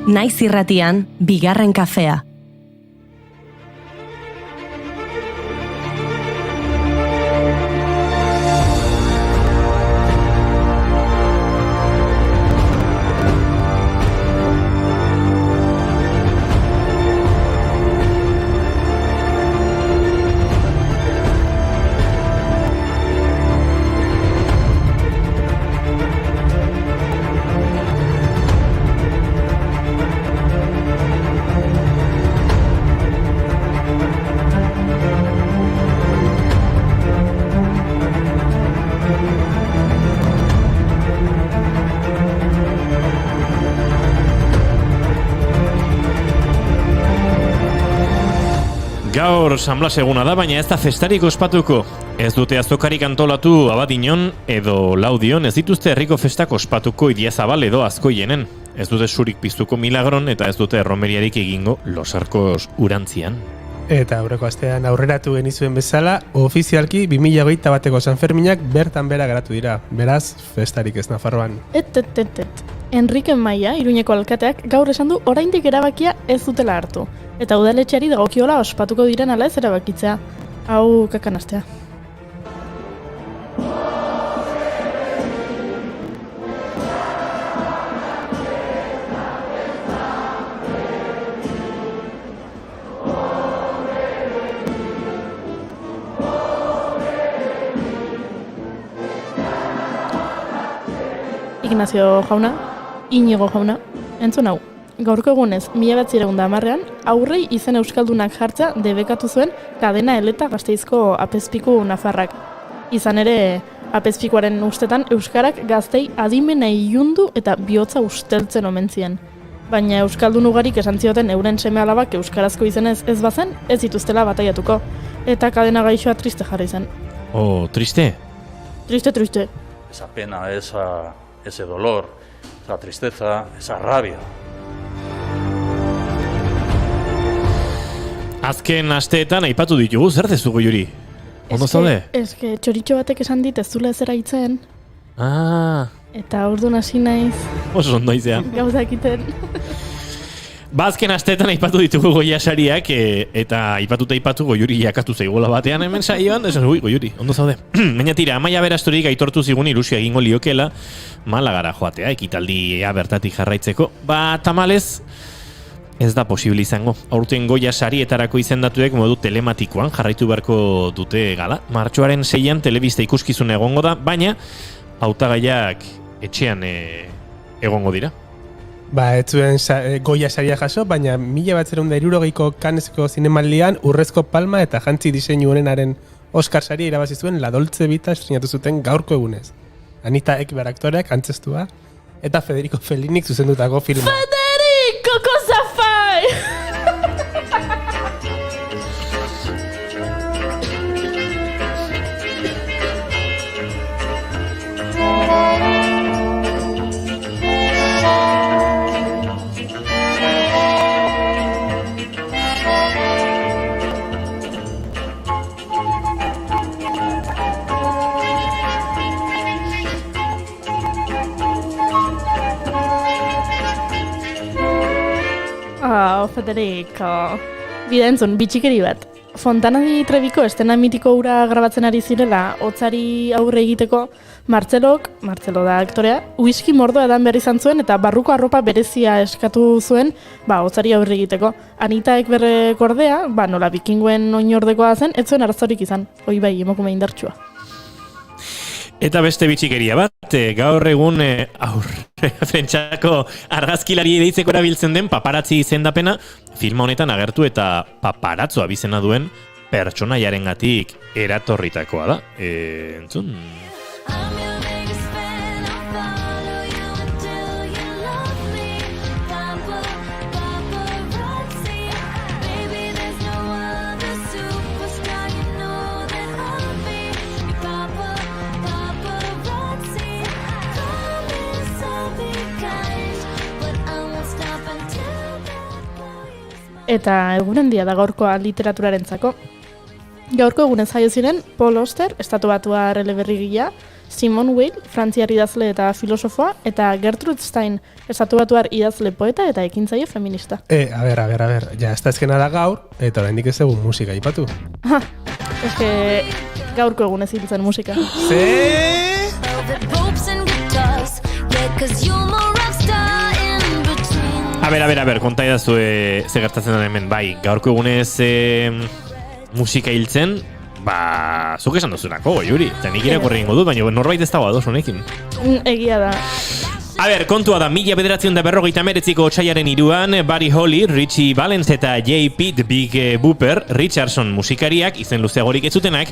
Naiz irratian, bigarren kafea. Gaur San Blas eguna da, baina ez da festarik ospatuko. Ez dute azokarik antolatu Abadiñon edo Laudion, ez dituzte herriko festak ospatuko Idiazabal edo Azkoienen. Ez dute surik piztuko Milagron eta ez dute erromeriarik egingo Los Arcos Urantzian. Eta aurreko astean aurreratu genizuen bezala, ofizialki 2021ko Sanferminak bertan bera geratu dira. Beraz, festarik ez Nafarroan. Enrique Maia, Iruñeko alkateak, gaur esan du oraindik erabakia ez dutela hartu. Eta udaletxeari dagokiola ospatuko diren ala ez erabakitzea. Hau kakanastea. Ignacio jauna, Inigo jauna, entzun hau. Gaurko egunez, 1910ean, aurrei izen euskaldunak jartza debekatu zuen Kadena Eleta Gasteizko apezpiku nafarrak. Izan ere, apezpikuaren ustetan euskarak gaztei adimena ilundu eta bihotza usteltzen omen zien. Baina euskaldun ugarik esan zioten euren seme-alabak euskarazko izenez ez bazen, ez dituztela bataiatuko. Eta kadena gaixoa triste jarri zen. Oh, triste? Triste. Esa pena, ese dolor, esa tristeza, esa rabia. Azken asteetan aipatu ditugu, zer dezugu Juri? Ondo zaude? Eske txoritxo batek esan dit ez zula ezera hitzen. Eta orduan hasi naiz. Oso ondo aizean. Gauzak iten. Azken asteetan aipatu ditugu Goia sariak eta aipatu Goiuri jakatu zaigola batean hemen saioan, esan Goiuri, ondo zaude. Baina tira, Amaia Berastorik aitortu zigun ilusia egingo liokela Malagara joatea, ekitaldia bertatik jarraitzeko. Tamalez, ez da posible izango. Aurten Goia sarietarako izendatuek modu telematikoan jarraitu beharko dute gala. Martxoaren 6an telebista ikuskizun egongo da, baina hautagaiak etxean egongo dira. Ez zuen Goia saria jaso, baina 1960ko Cannesko zinemaldian Urrezko Palma eta jantzi diseinu honenaren Oscar saria irabazi zuen La Dolce Vita estrenatu zuten gaurko egunez. Anita Ekberg aktoreak antzestua eta Federico Fellinik zuzendutako filma. Federico Cosafai! Federico. Bida entzun, bitxikeri bat. Fontana di Trebiko estena mitiko hura grabatzen ari zirela, hotzari aurre egiteko, Martzelo da aktorea, whisky mordoa edan behar izan zuen eta barruko arropa berezia eskatu zuen, hotzari aurre egiteko. Anita Ekberg ordea, nola bikinguen oinordekoa zen, ez zuen arazorik izan. Hoi bai, emakume indartsua. Eta beste bitxikeria bat, gaur egun Frentxako argazkilari deitzeko erabiltzen den paparazzi izendapena filma honetan agertu eta paparazzo abizena duen pertsonaiarengatik eratorritakoa da. Entzun? Eta egunen dia da gaurkoa literaturarentzako. Gaurko egunez jaio ziren Paul Auster, Estatu Batuar eleberrigilea, Simone Weil, frantziar idazle eta filosofoa, eta Gertrude Stein, estatubatuar idazle poeta eta ekintzaile feminista. A ber, ja, ez da ezkena da gaur, eta oraindik ez dugu musika aipatu. Eske gaurko egunez hiltzen musika. A ber, konta idazu ze gertatzen da hemen, bai, gaurko egunez musika hiltzen, zuk esan duzunako, Juri, eta nik irakurri egingo dut, baina norbait ez dago ados honekin. Egia da. A ber, kontua da, 1959ko otsailaren 3an, Buddy Holly, Richie Valens eta J.P. The Big Booper, Richardson musikariak, izen luzeagorik ez zutenak,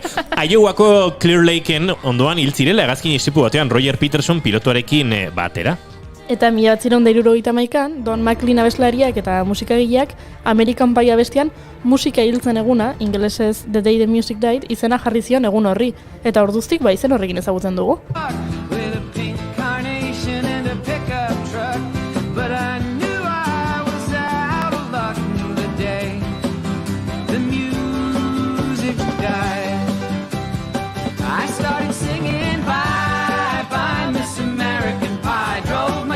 Iowako Clear Lakeen ondoan hil zirela hegazkin istripu batean Roger Peterson pilotuarekin batera. Eta 1971an, Don McLean abeslariak eta musikagileak American Pie abestian musika hiltzen eguna, ingelesez The Day the Music Died, izena jarri zion egun horri. Eta orduztik izen horrekin ezagutzen dugu.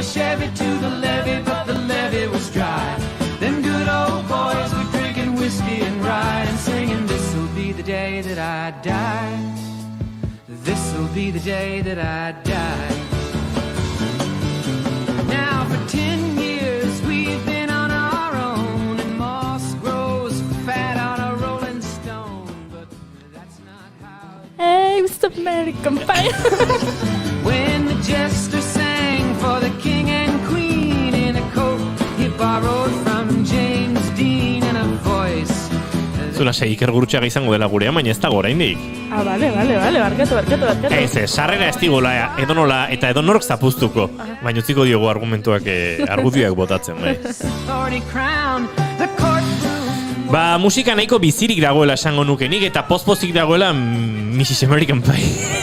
Chevy to the levee, but the levee was dry. Them good old boys were drinking whiskey and rye and singing, this'll be the day that I die. This'll be the day that I die. Now for 10 years we've been on our own, and moss grows fat on a rolling stone, but that's not how it... Hey, Mr. American Pie! When the jester sang for the king and queen in a coat he borrowed from James Dean and a voice. Zula Iker Gurutxaga izango dela gurea, baina ez dago oraindik. Vale, barkatu. Ez, sarrera ez digola edonola eta edonork zapuztuko. Baina utziko diogu argudioak botatzen, bai. Musika nahiko bizirik dagoela esango nukenik eta pozpozik dagoela Mrs. American Pie.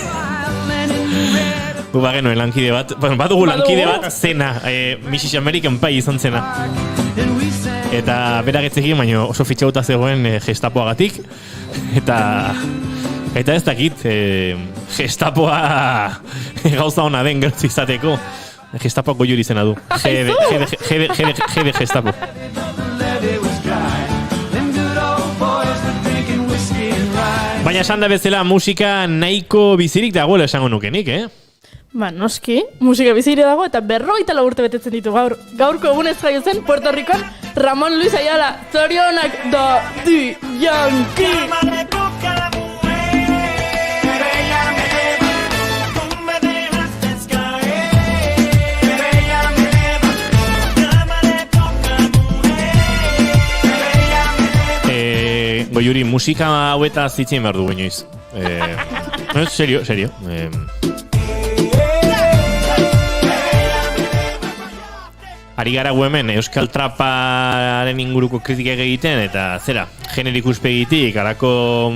Genuen lankide bat, badugu lankide bat zena, Mrs. American Pie izan zena. Eta beragetzekin, baina oso fitxauta zegoen gestapoagatik. Eta ez dakit, gestapoa gauza hona den gertu izateko. Gestapoak goiuri izena du. Gede gestapo. Baina esan da bezala musika nahiko bizirik dagoela esango nukenik, Noski, musika bizire dago eta 54 urte betetzen ditu gaur. Gaurko egunez jaio zen Puerto Ricon Ramon Luis Ayala, zorionak da di Yankee. Goiuri, musika haueta zitzen behar du inoiz. Serio. Ari gara hemen Euskal Traparen inguruko kritikak egiten eta zera, generik uspegitik harako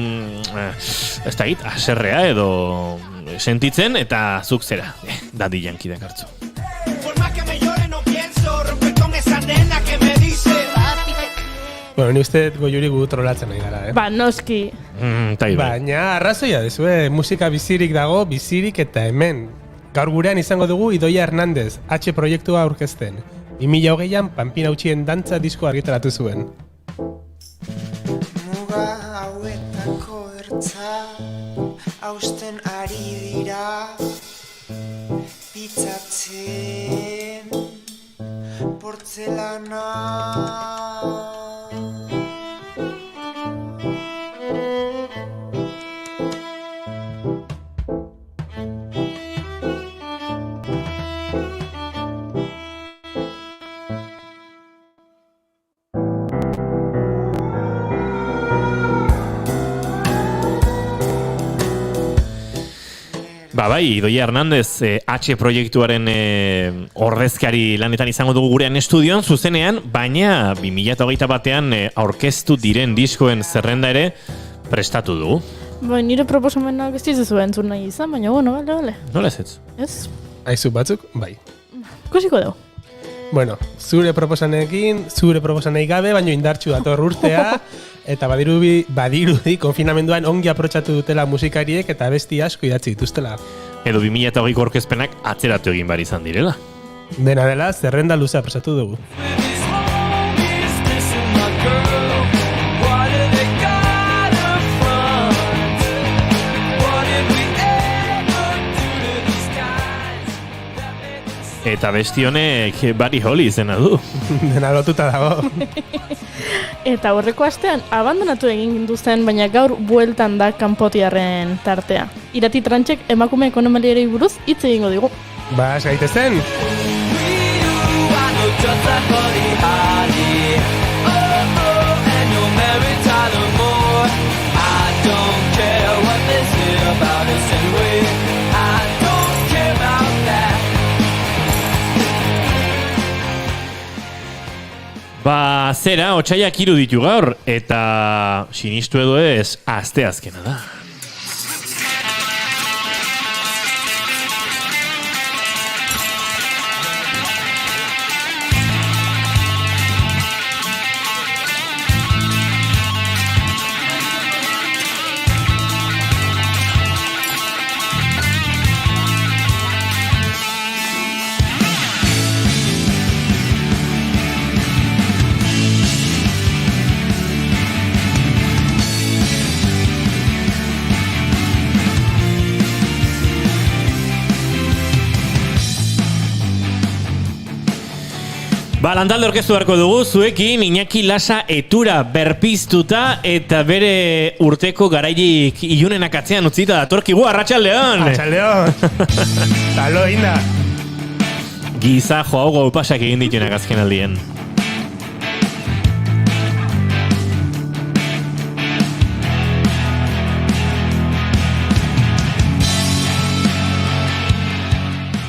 ez da hit, aserrea edo sentitzen eta zuk zera, Daddy Yankee dakartzu. Bueno, ni uste Goiuri gu trolatzen nahi gara, Noski. Baina arrazoia dezue, musika bizirik dago, bizirik eta hemen. Gaur gurean izango dugu Idoia Hernandez, H proiektua aurkezten. 2020an Pampina Utxien dantza disko argitaratu zuen. Muga hauetako ertza hausten ari dira pitzatzen portzelana. Bai, Idoia Hernandez, H proiektuaren ordezkari lanetan izango dugu gurean estudioan, zuzenean, baina 2021an aurkeztu diren diskoen zerrenda ere prestatu dugu. Nire proposamenak ez dizuzu entzun nahi izan, baina bale. Nola ez? Ez? Aizu batzuk, bai. Kusiko dugu. Bueno, zure proposanekin, zure proposanei gabe, baino indartxu dator urtea, eta badirudi konfinamenduan ongi aprotxatu dutela musikariek eta besti asko idatzi dituztela. edo 2008ko aurkezpenak atzeratu egin bar izan direla. Dena dela, zerrenda luzea presatu dugu. Eta besti honek Buddy Holly izena du. Dena lotuta dago. Eta horreko astean abandonatu egin zen, baina gaur bueltan da kanpotiarren tartea. Irati Trantxek emakume ekonomaliari buruz hitz egingo digu. Ba, gaitezen. Ba, zera, otsaiak 3 ditu gaur, eta sinistu edo ez, asteazkena da. Ba, lantalde orkestu beharko dugu, zuekin Iñaki Lasa etura berpiztuta eta bere urteko garailik ilunenak atzean utzita datorkigu, arratsaldeon! Arratsaldeon! Talo inda! Giza joa gaupasak egin dituenak azken aldien.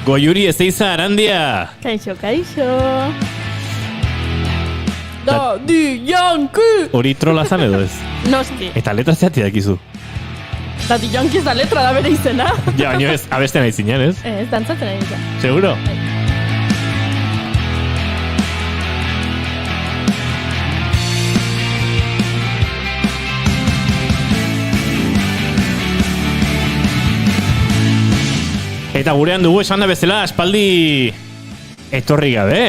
Goiuri Ezeiza Arandia! Kaixo, kaixo! Daddy Yankee! Hori trola zan edo ez? Noski. Eta letra zeati dakizu. Daddy Yankee ez da letra da bere izena. Ja, baina ez, abesten nahi zinean, ez? Ez, dantzatzen ari izan. Seguro? Eta gurean dugu esan da bezala aspaldi etorri gabe.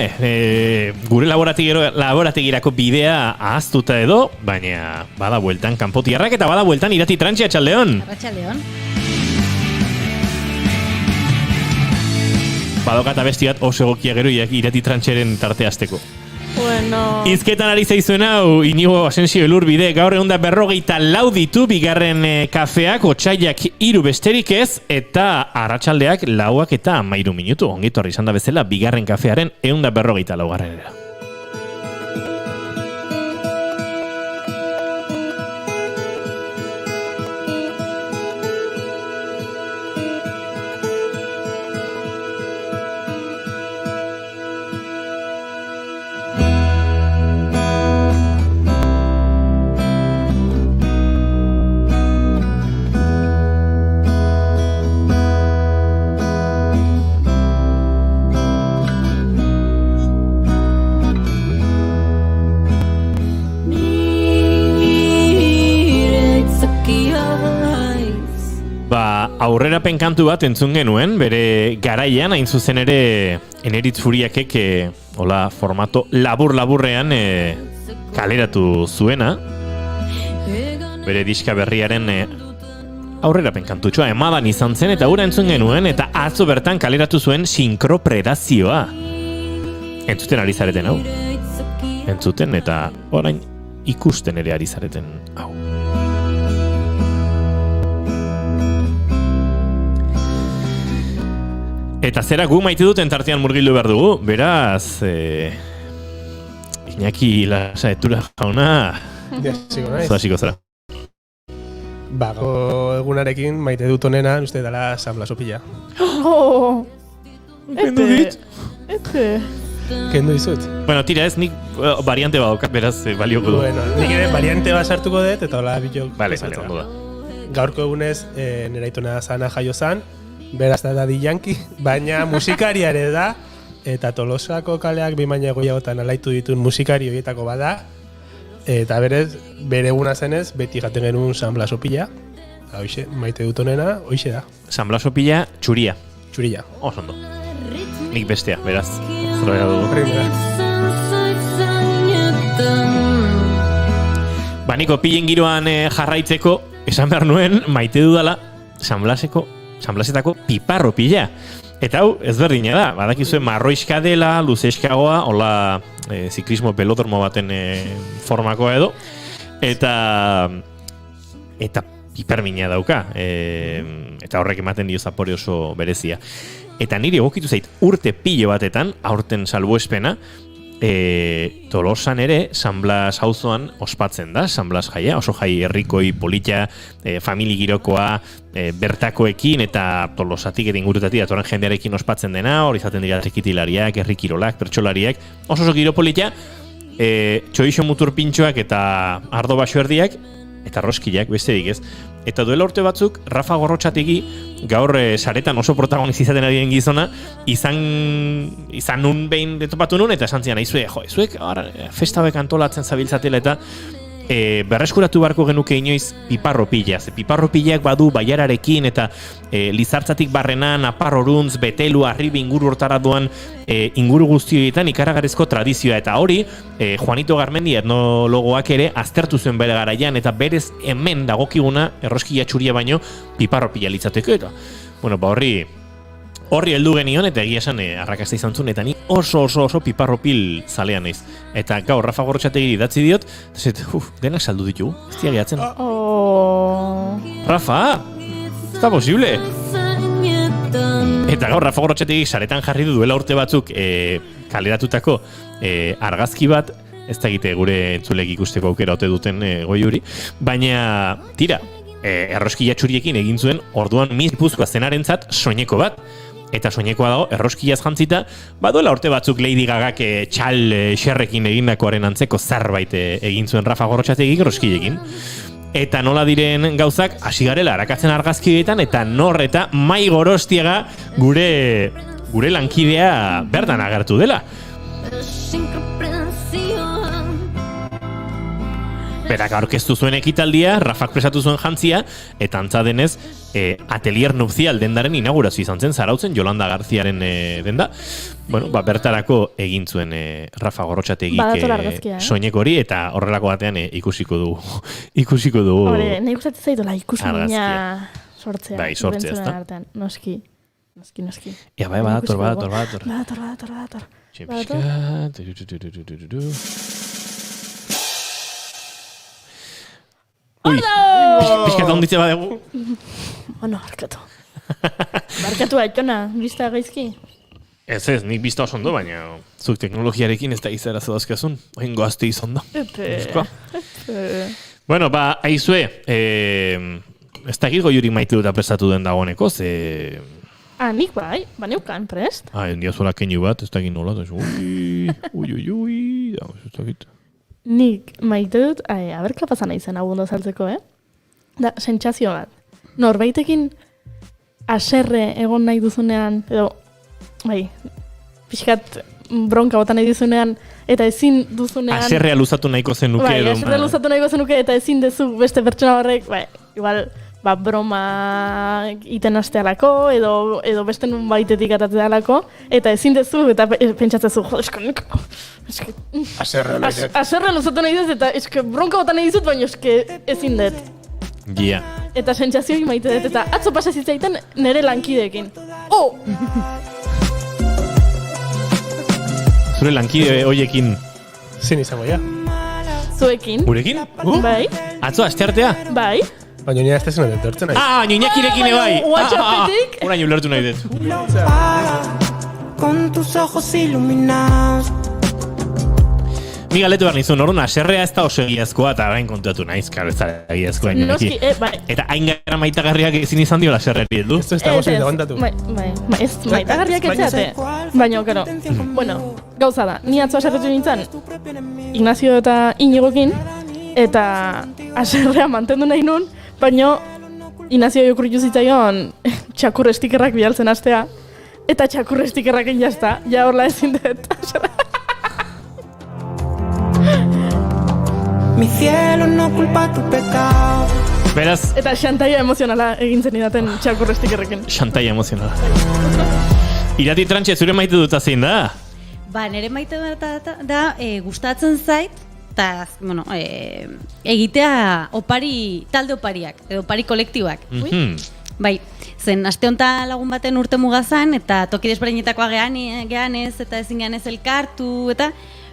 Gure laborategirako bidea ahaztuta edo, baina bada bueltan kanpotiarrak eta bada bueltan Irati Trantxe, atxaldeon. Arratsaldeon. Badokata besti bat oso egokia gero Irati Trantxeren tarte azteko. Bueno... Izketan ari zaizuen hau, Inigo Asensio Elurbide, gaur 154 ditu bigarren kafeak, otsaiak 3 besterik ez, eta arratsaldeak 4 eta 13 minutu. Ongitorri izan da bezala, bigarren kafearen 154 garrenera. Aurrerapen kantu bat entzun genuen, bere garaian, hain zuzen ere Eneritz Furiakek hola formato labur-laburrean kaleratu zuena. Bere diska berriaren aurrerapen kantutxoa emadan izan zen, eta hura entzun genuen, eta atzo bertan kaleratu zuen sinkropredazioa. Entzuten ari zareten hau. Entzuten eta orain ikusten ere ari zareten hau. Eta zera gu maite duten tartean murgildu behar dugu, beraz, Iñaki Lasa etura jauna, zuaziko zara. Bago egunarekin maite dut onena, uste dela San Blas opila. Oh! Kendu dit? Kendu dizut. Bueno, tira ez, nik variante badokat, beraz, balioko du. Bueno, nik ere variante bat sartuko dut, eta hola bilok. Vale, ondo da. Gaurko egunez, nera itona zana jaio zan, beraz da Daddy Yankee, baina musikari ere da, eta Tolosako kaleak 2 baina goiagotan alaitu ditun musikari horietako bada, eta berez, bere eguna zenez, beti jaten genuen San Blas opila, Hoxe, maite dut honena, hoxe da. San Blaso pila, txuria. Txurilla. Oso ondo. Nik bestea, beraz. Zerbait dugu. Horrela. Niko pilen giroan jarraitzeko, esan behar nuen, maite dudala, San Blasetako piparro pila. Eta hau, ezberdina da, badakizue marroiska dela, luzeskagoa, hola ziklismo pelodormo baten formakoa edo, eta pipermina dauka, eta horrek ematen dio zapore oso berezia. Eta niri egokitu zait urte pilo batetan, aurten salbuespena, Tolosan ere San Blas auzoan ospatzen da, San Blas jaia, oso jai herrikoi polita, famili girokoa, bertakoekin eta Tolosatik eta ingurutatik datorren jendearekin ospatzen dena, hor izaten dira trikitilariak, herrikirolak, pertsolariak, oso giro polita, txoixo mutur pintxoak eta ardo baso erdiak, eta roskilak, besterik ez. Eta duela urte batzuk, Rafa Gorrotxategi, gaur saretan oso protagoniz izaten ari den gizona, izan nun behin detopatu nun, eta esan zian, zuek festa hauek antolatzen zabiltzatela, eta berreskuratu beharko genuke inoiz piparro pila. Ze piparro pilak badu baiararekin, eta lizartzatik barrenan, aparroruntz, betelu, arribi inguru hortara duan inguru guztioetan ikaragarrizko tradizioa. Eta hori, Juanito Garmendi etnologoak ere aztertu zuen bere garaian, eta berez hemen dagokiguna, erroskila txuria baino, piparro pila litzateko. Eta, horri heldu genion, eta egia esan arrakasta izan zuen, eta ni oso piparro pil zalean naiz. Eta gaur Rafa Gorrotxategi idatzi diot, denak saldu ditugu, ez dia gehatzen. Rafa, ez da posible! Eta gaur Rafa Gorrotxategi saretan jarri du duela urte batzuk kaleratutako argazki bat, ez da egite gure entzulek ikusteko aukera ote duten goiuri, baina tira, erroskila txuriekin egin zuen orduan Miss Gipuzkoa zenarentzat soineko bat. Eta soinekoa dago, erroskilaz jantzita, baduela urte batzuk Lady Gagak txal xerrekin egindakoaren antzeko zerbait egin zuen Rafa Gorrotxategi erroskilekin. Eta nola diren gauzak, hasi garela arakatzen argazkietan, eta nor eta Mai Gorostiaga gure lankidea bertan agertu dela. Berak aurkeztu zuen ekitaldia, Rafak presatu zuen jantzia, eta antza denez, atelier nupzial dendaren inaugurazio izan zen, Zarautzen, Yolanda Garziaren denda. Bertarako egin zuen Rafa Gorrotxategik soinek hori, eta horrelako batean ikusiko dugu. Hore, nahi gustatzen zaidola ikusmina sortzea. Bai, sortzea, ez da? Noski. Ia, bai, badator. Badator. Ui, pixkat onditze badegu. Barkatu aitona, bizta gaizki. Ez, nik bizta oso ondo, baina zuk teknologiarekin ez da izara zedazkazun. Oin goazte izan da. Aizue, ez da egit goiurik maite dut aprestatu den dagoeneko, ze... Nik bai, neukan prest. Endia zola keinu bat, ez da egin nola, ui, ez da egit. Nik maite dut, aber kapazan izan hau ondo saltzeko, Da, sentsazio bat. Norbaitekin aserre egon nahi duzunean, edo, pixkat bronka botan nahi duzunean, eta ezin duzunean... Aserrea luzatu nahiko zenuke edo... Aserrea luzatu nahiko zenuke, eta ezin dezu beste pertsona horrek, igual, broma iten astealako, edo beste nun baitetik atatealako, eta ezin dezu, eta pentsatzezu, aserrea luzatu nahi dut, eta bronka botan nahi dizut, baina ezin dut. Yeah. Eta sentsazioik maite dut, eta atzo pasa zitzaiten nire lankideekin. Zure lankide hoiekin... Zin izango, ja. Zuekin. Gurekin? Bai. Atzo, asteartea? Bai. Baina nire azte zen etortzen nahi. Niñakirekin bai! WhatsAppetik. Orain ulertu nahi dut. Con tus ojos iluminados. Ni galetu behar nizun, orduan, aserrea ez da oso egiazkoa, eta hain kontuatu naiz, karo, ez da egiazkoa. Noski, bai. Eta hain gara maitagarriak ezin izan diola aserreri, edu? Ez da gozien dagondatu. Ez maitagarriak etxeate. Baina, karo, gauza da, ni atzo aserretu nintzen, Ignacio eta Inigokin, eta aserrea mantendu nahi nun, baina Ignacio jokurritu zitzaion txakur estikerrak bialtzen astea, eta txakur estikerrak jazta, ja horla ezin dut. Mi cielo no culpa tu pecado. Beraz, Eta xantaia emozionala egin zen idaten txakur stikerrekin. xantaia emozionala. Irati Trantxe, zure maite duta zein da? Ba, nire maite da gustatzen zait, eta, bueno, egitea talde opariak, edo opari kolektibak. Bai, zen aste honetan lagun baten urte mugazan, eta toki desberdinetakoa geanez, eta ezin geanez elkartu, eta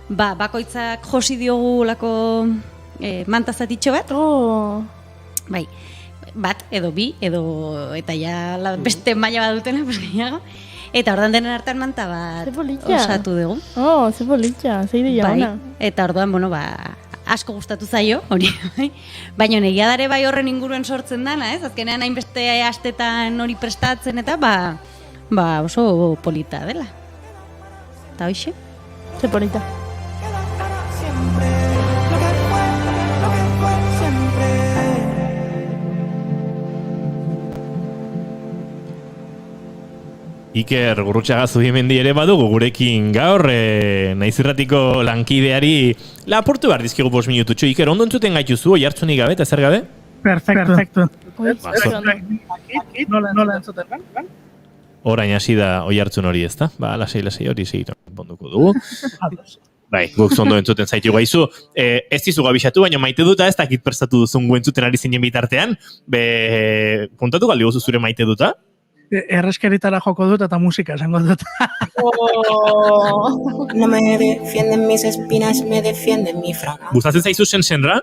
bakoitzak josi diogu lako mantazatitxo bat. Oh. Bai, bat, edo bi, eta ja beste maila bat dutena, pues gehiago. Eta ordan denen artean manta bat osatu dugu. Oh, ze politxa, ze ideia ona. Eta orduan, bueno, asko gustatu zaio, hori, bai. Baina negia dare bai horren inguruen sortzen dana, ez? Azkenean hainbeste astetan hori prestatzen eta oso polita dela. Eta hoxe? Ze polita. Iker Gurrutxaga Zubimendi ere badugu gurekin gaur, naiz irratiko lankideari lapurtu behar dizkigu 5 minututxo. Iker, ondo entzuten gaituzu, oihartzunik gabe eta zer gabe? Perfecto. Nola entzuten, Orain hasi da oihartzun hori, ezta? Lasai hori segitu ponduko dugu. Bai, guk zondo entzuten zaitu gaizu. Ez dizu gabixatu, baina maite duta, ez dakit prestatu duzun gu entzuten ari zinen bitartean. Puntatu galdi gozu zure maite duta? Erreskeritara joko dut eta musika esango dut. No me defienden mis espinas, me defienden mi fragua. Gustatzen zaizu Sensenra?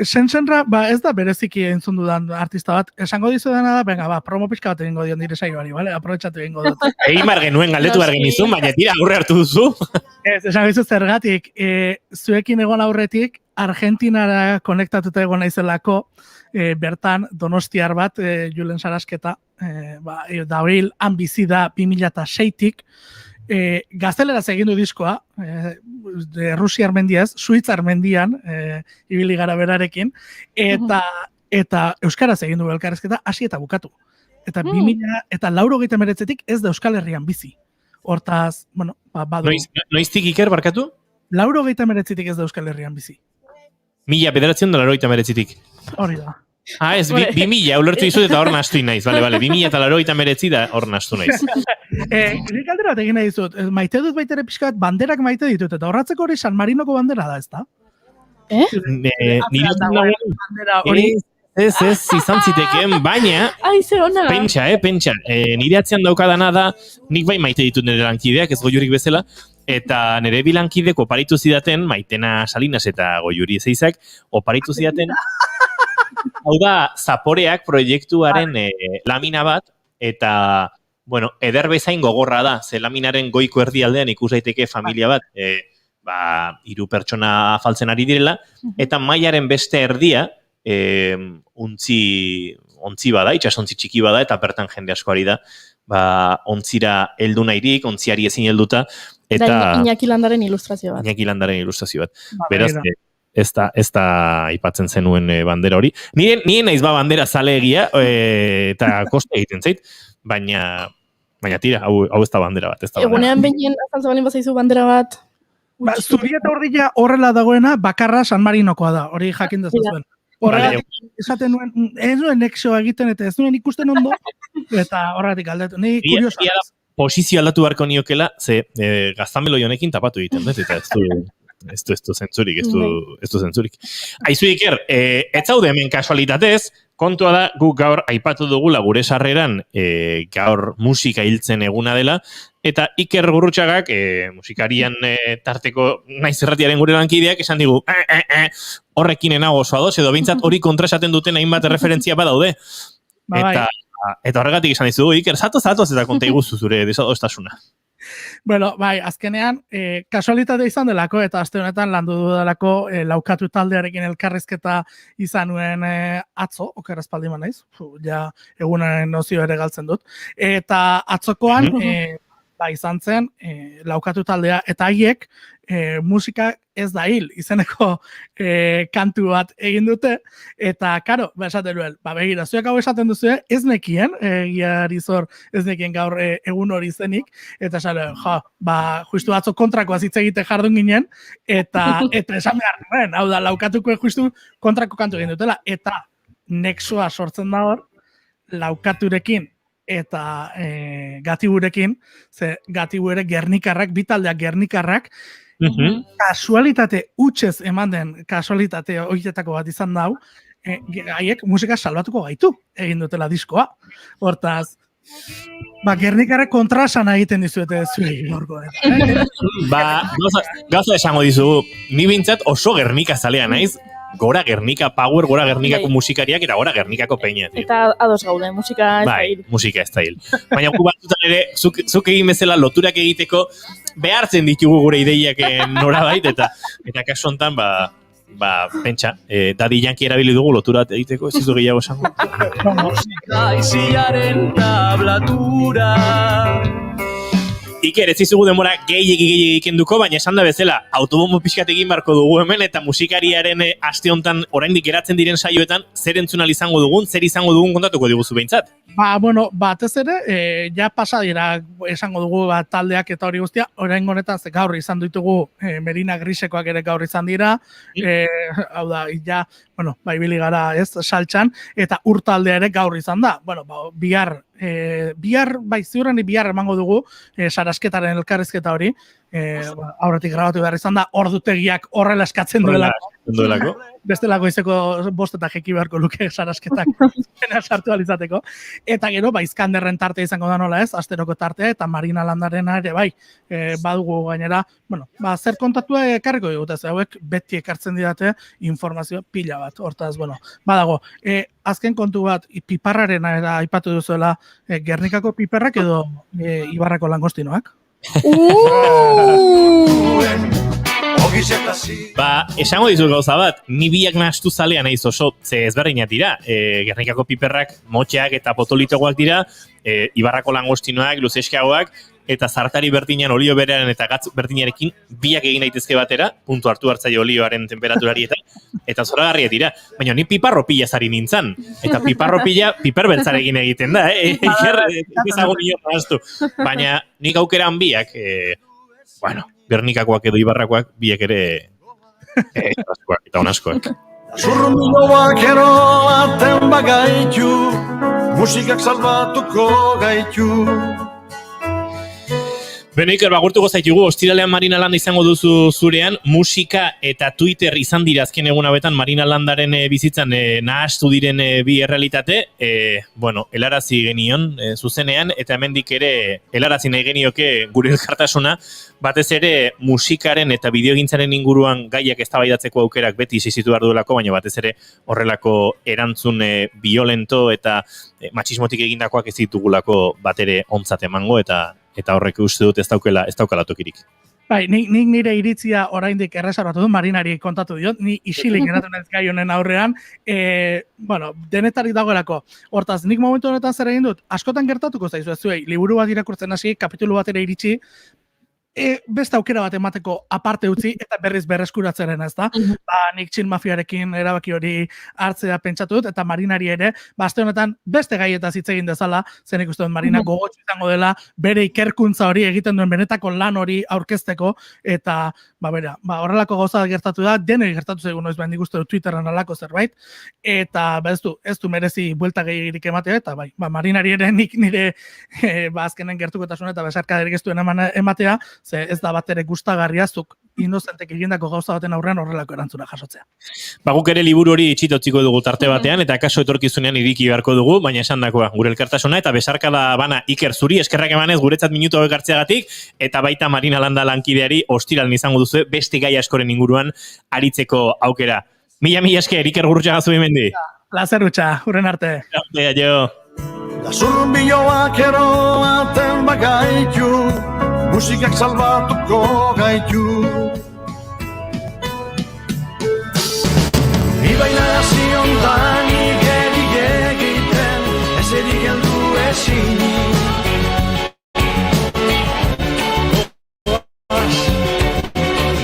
Sensenra, ez da bereziki entzun dudan artista bat. Esango dizu dena da, venga, promo pixka bat egingo dion dire saioari, vale? Aprobetxatu egingo dut. Egin genuen galdetu behar genizun, baina tira aurre hartu duzu. Esango dizu zergatik, zuekin egon aurretik, Argentinara konektatuta egon naizelako, bertan Donostiar bat, Julen Sarasketa, da hori han bizi da 2006-tik, gazteleraz egin du diskoa, Rusia Armendiaz, Suitza Armendian, ibili gara berarekin, eta euskaraz egin du elkarrezketa hasi eta bukatu. Eta 2089-tik ez da Euskal Herrian bizi. Hortaz, bueno, badu. Noiztik Iker, barkatu? 89-tik ez da Euskal Herrian bizi. 1989-tik. Hori da. Ez, 2000, ulertu dizut eta hor nastu naiz, bale, 2089 da hor nastu naiz. Nik aldera bat egin nahi dizut, maite dut baitere pixka bat banderak maite ditut, eta horratzeko hori San Marinoko bandera da, ez da? Ez, izan zitekeen, baina, pentsa, nire atzean daukadana da, nik bai maite ditut nire lankideak, ez goiurik bezala, eta nire bilankidek oparitu zidaten, Maitena Salinas eta Goiuri Ezeizak, oparitu zidaten, hau da, Zaporeak proiektuaren lamina bat, eta, bueno, eder bezain gogorra da, ze laminaren goiko erdialdean ikus daiteke familia bat, 3 pertsona afaltzen ari direla, eta mailaren beste erdia, ontzi bada, itxasontzi txiki bada, eta bertan jende asko ari da, ontzira heldu nahirik, ontziari ezin helduta, eta Iñaki Landaren ilustrazio bat. Beraz, ez da aipatzen zenuen bandera hori. Nire naiz bandera zale egia, eta koste egiten zait, baina tira, hau ez da bandera bat. Egunean behinen azaltzen balin bazaizu bandera bat. Zuri eta urdila horrela dagoena, bakarra San Marinokoa da, hori jakin dezazuen. Horregatik, esaten nuen, ez nuen nexoa egiten eta ez nuen ikusten ondo, eta horregatik aldetu. Ni kuriosa. Posizio aldatu beharko niokela, ze gaztamelo honekin tapatu egiten, eta ez du zentzurik. Aizu Iker, ez zaude hemen kasualitatez, kontua da, guk gaur aipatu dugula gure sarreran gaur musika hiltzen eguna dela, eta Iker Gurrutxagak, musikarian tarteko naiz erratiaren gure lankideak, esan digu, horrekin enago oso ados, edo behintzat hori kontra esaten duten hainbat referentzia badaude. Eta horregatik esan dizu, Iker, zatoz eta konta iguzu zure desadostasuna. Bueno, bai, azkenean, kasualitatea izan delako, eta aste honetan landu dudalako laukatu taldearekin elkarrizketa izan nuen atzo, oker espaldiman naiz, ja egunaren nozio ere galtzen dut, eta atzokoan, izan zen, laukatu taldea, eta haiek musika ez da hil, izeneko kantu bat egin dute, eta, karo, esaten duen, begira, zuek hau esaten duzu, ez nekien, giarizor, ez nekien gaur egun hori zenik, eta esan, justu atzo kontrakoa hitz egite jardun ginen, eta esan behar nuen, hau da, laukatuko justu kontrako kantu egin dutela, eta nexoa sortzen da hor, laukaturekin eta gatiburekin, ze gatibu ere gernikarrak, bitaldeak gernikarrak, kasualitate hutsez eman den kasualitate horietako bat izan dau, haiek musika salbatuko gaitu egin dutela diskoa. Hortaz, gernikarrek kontrasan egiten dizuete zuei gorko. Gauza esango dizugu, ni bintzat oso Gernika zalea naiz, gora Gernika Power, gora Gernikako musikariak eta gora Gernikako peina. Eta ados gaude, musika ez da hil. Musika ez da hil. Baina gu batzutan ere, zuk egin bezala loturak egiteko, behartzen ditugu gure ideiak norabait, eta kasu honetan, pentsa, Daddy Yankee erabili dugu loturat egiteko, ez izu gehiago esango. Aiziaren tablatura. Iker, ez izugu demora gehiegi kenduko, baina esan da bezala, autobombo pixkat egin barko dugu hemen, eta musikariaren aste honetan oraindik geratzen diren saioetan, zer entzunal izango dugun, zer izango dugun kontatuko diguzu behintzat? Batez ere, ja pasa dira esango dugu taldeak eta hori guztia, orain honetan gaur izan ditugu Merina Grisekoak ere gaur izan dira, hau da, ja, ibili gara ez, saltxan, eta urtaldea ere gaur izan da. Bihar ziurren bihar emango dugu sarasketaren elkarrizketa hori, aurretik grabatu behar izan da, ordutegiak horrela eskatzen duelako. Bestelako izeko bost eta jeki beharko luke sarasketak sartu alizateko. Eta gero, Izkanderren tartea izango da nola ez, asteroko tartea, eta Marina Landarena ere badugu gainera, zer kontatua ekarriko dut, ez hauek beti ekartzen didate informazio pila bat. Hortaz, badago, azken kontu bat, piparrarena era aipatu duzuela, Gernikako piperrak edo Ibarrako langostinoak? Esango dizu gauza bat, ni biak nahastu zalea naiz oso, ze ezberdinak dira, Gernikako piperrak motxeak eta potolitogoak dira, Ibarrako langostinoak, luzeskiagoak, eta zartari berdinean olio berearen eta gatz berdinarekin biak egin daitezke batera, puntu hartu hartzaile olioaren temperaturari eta zoragarriak dira. Baina ni piparropila zari nintzen, eta piparropila piper beltzarekin egiten da, ezagun nio nahastu. Baina nik aukeran biak, Gernikakoak edo Ibarrakoak biak ere eta onaskoak. Zurrunbiloak ero aten bagaitu, musikak salbatuko gaitu. Beno, Iker, bagurtuko zaitugu, ostiralean Marina Landa izango duzu zurean, musika eta Twitter izan dira azken egun hauetan Marina Landaren bizitzan nahastu diren bi errealitate, helarazi genion zuzenean, eta hemendik ere helarazi nahi genioke gure elkartasuna, batez ere musikaren eta bideogintzaren inguruan gaiak eztabaidatzeko aukerak beti izizitu behar duelako, baina batez ere horrelako erantzun violento eta matxismotik egindakoak ez ditugulako batere ontzat emango, eta horrek uste dut ez daukala tokirik. Nik nire iritzia oraindik erreserbatu du, Marinari kontatu diot, ni isilik geratu naiz gai honen aurrean, denetarik dagoelako. Hortaz, nik momentu honetan zer egin dut, askotan gertatuko zaizu zuei, liburu bat irakurtzen hasi, kapitulu bat ere iritsi, beste aukera bat emateko aparte utzi eta berriz berreskuratzeren, ez da? Nik Txin Mafiarekin erabaki hori hartzea pentsatu dut, eta Marinari ere, aste honetan beste gaietaz hitz egin dezala, zen ikusten Marina gogotsu izango dela, bere ikerkuntza hori egiten duen benetako lan hori aurkezteko, eta horrelako gauza gertatu da, denei gertatu zaigu noiz behin ikusten Twitteran alako zerbait, eta ez du merezi buelta gehiagirik ematea, eta Marinari ere nik nire azkenen gertukotasun eta besarkaderik ez duen ematea, ze ez da bat ere gustagarria zuk inozentek egindako gauza baten aurrean horrelako erantzuna jasotzea. Guk ere liburu hori itxitotziko dugu tarte batean, eta kaso etorkizunean iriki beharko dugu, baina esan dakoa gure elkartasuna, eta besarkada bana Iker zuri eskerrak emanez guretzat minutu hauek hartzeagatik, eta baita Marina Landa lankideari ostiralen izango duzu beste gai askoren inguruan aritzeko aukera. Mila esker, Iker Gurrutxaga zuen mendi. Plazer utxa, hurren arte. Da zurrunbiloak ero aten bagaitu, musikak salbatuko gaitu. Ibaina ziontan igeri egiten, ez edik heldu ezin.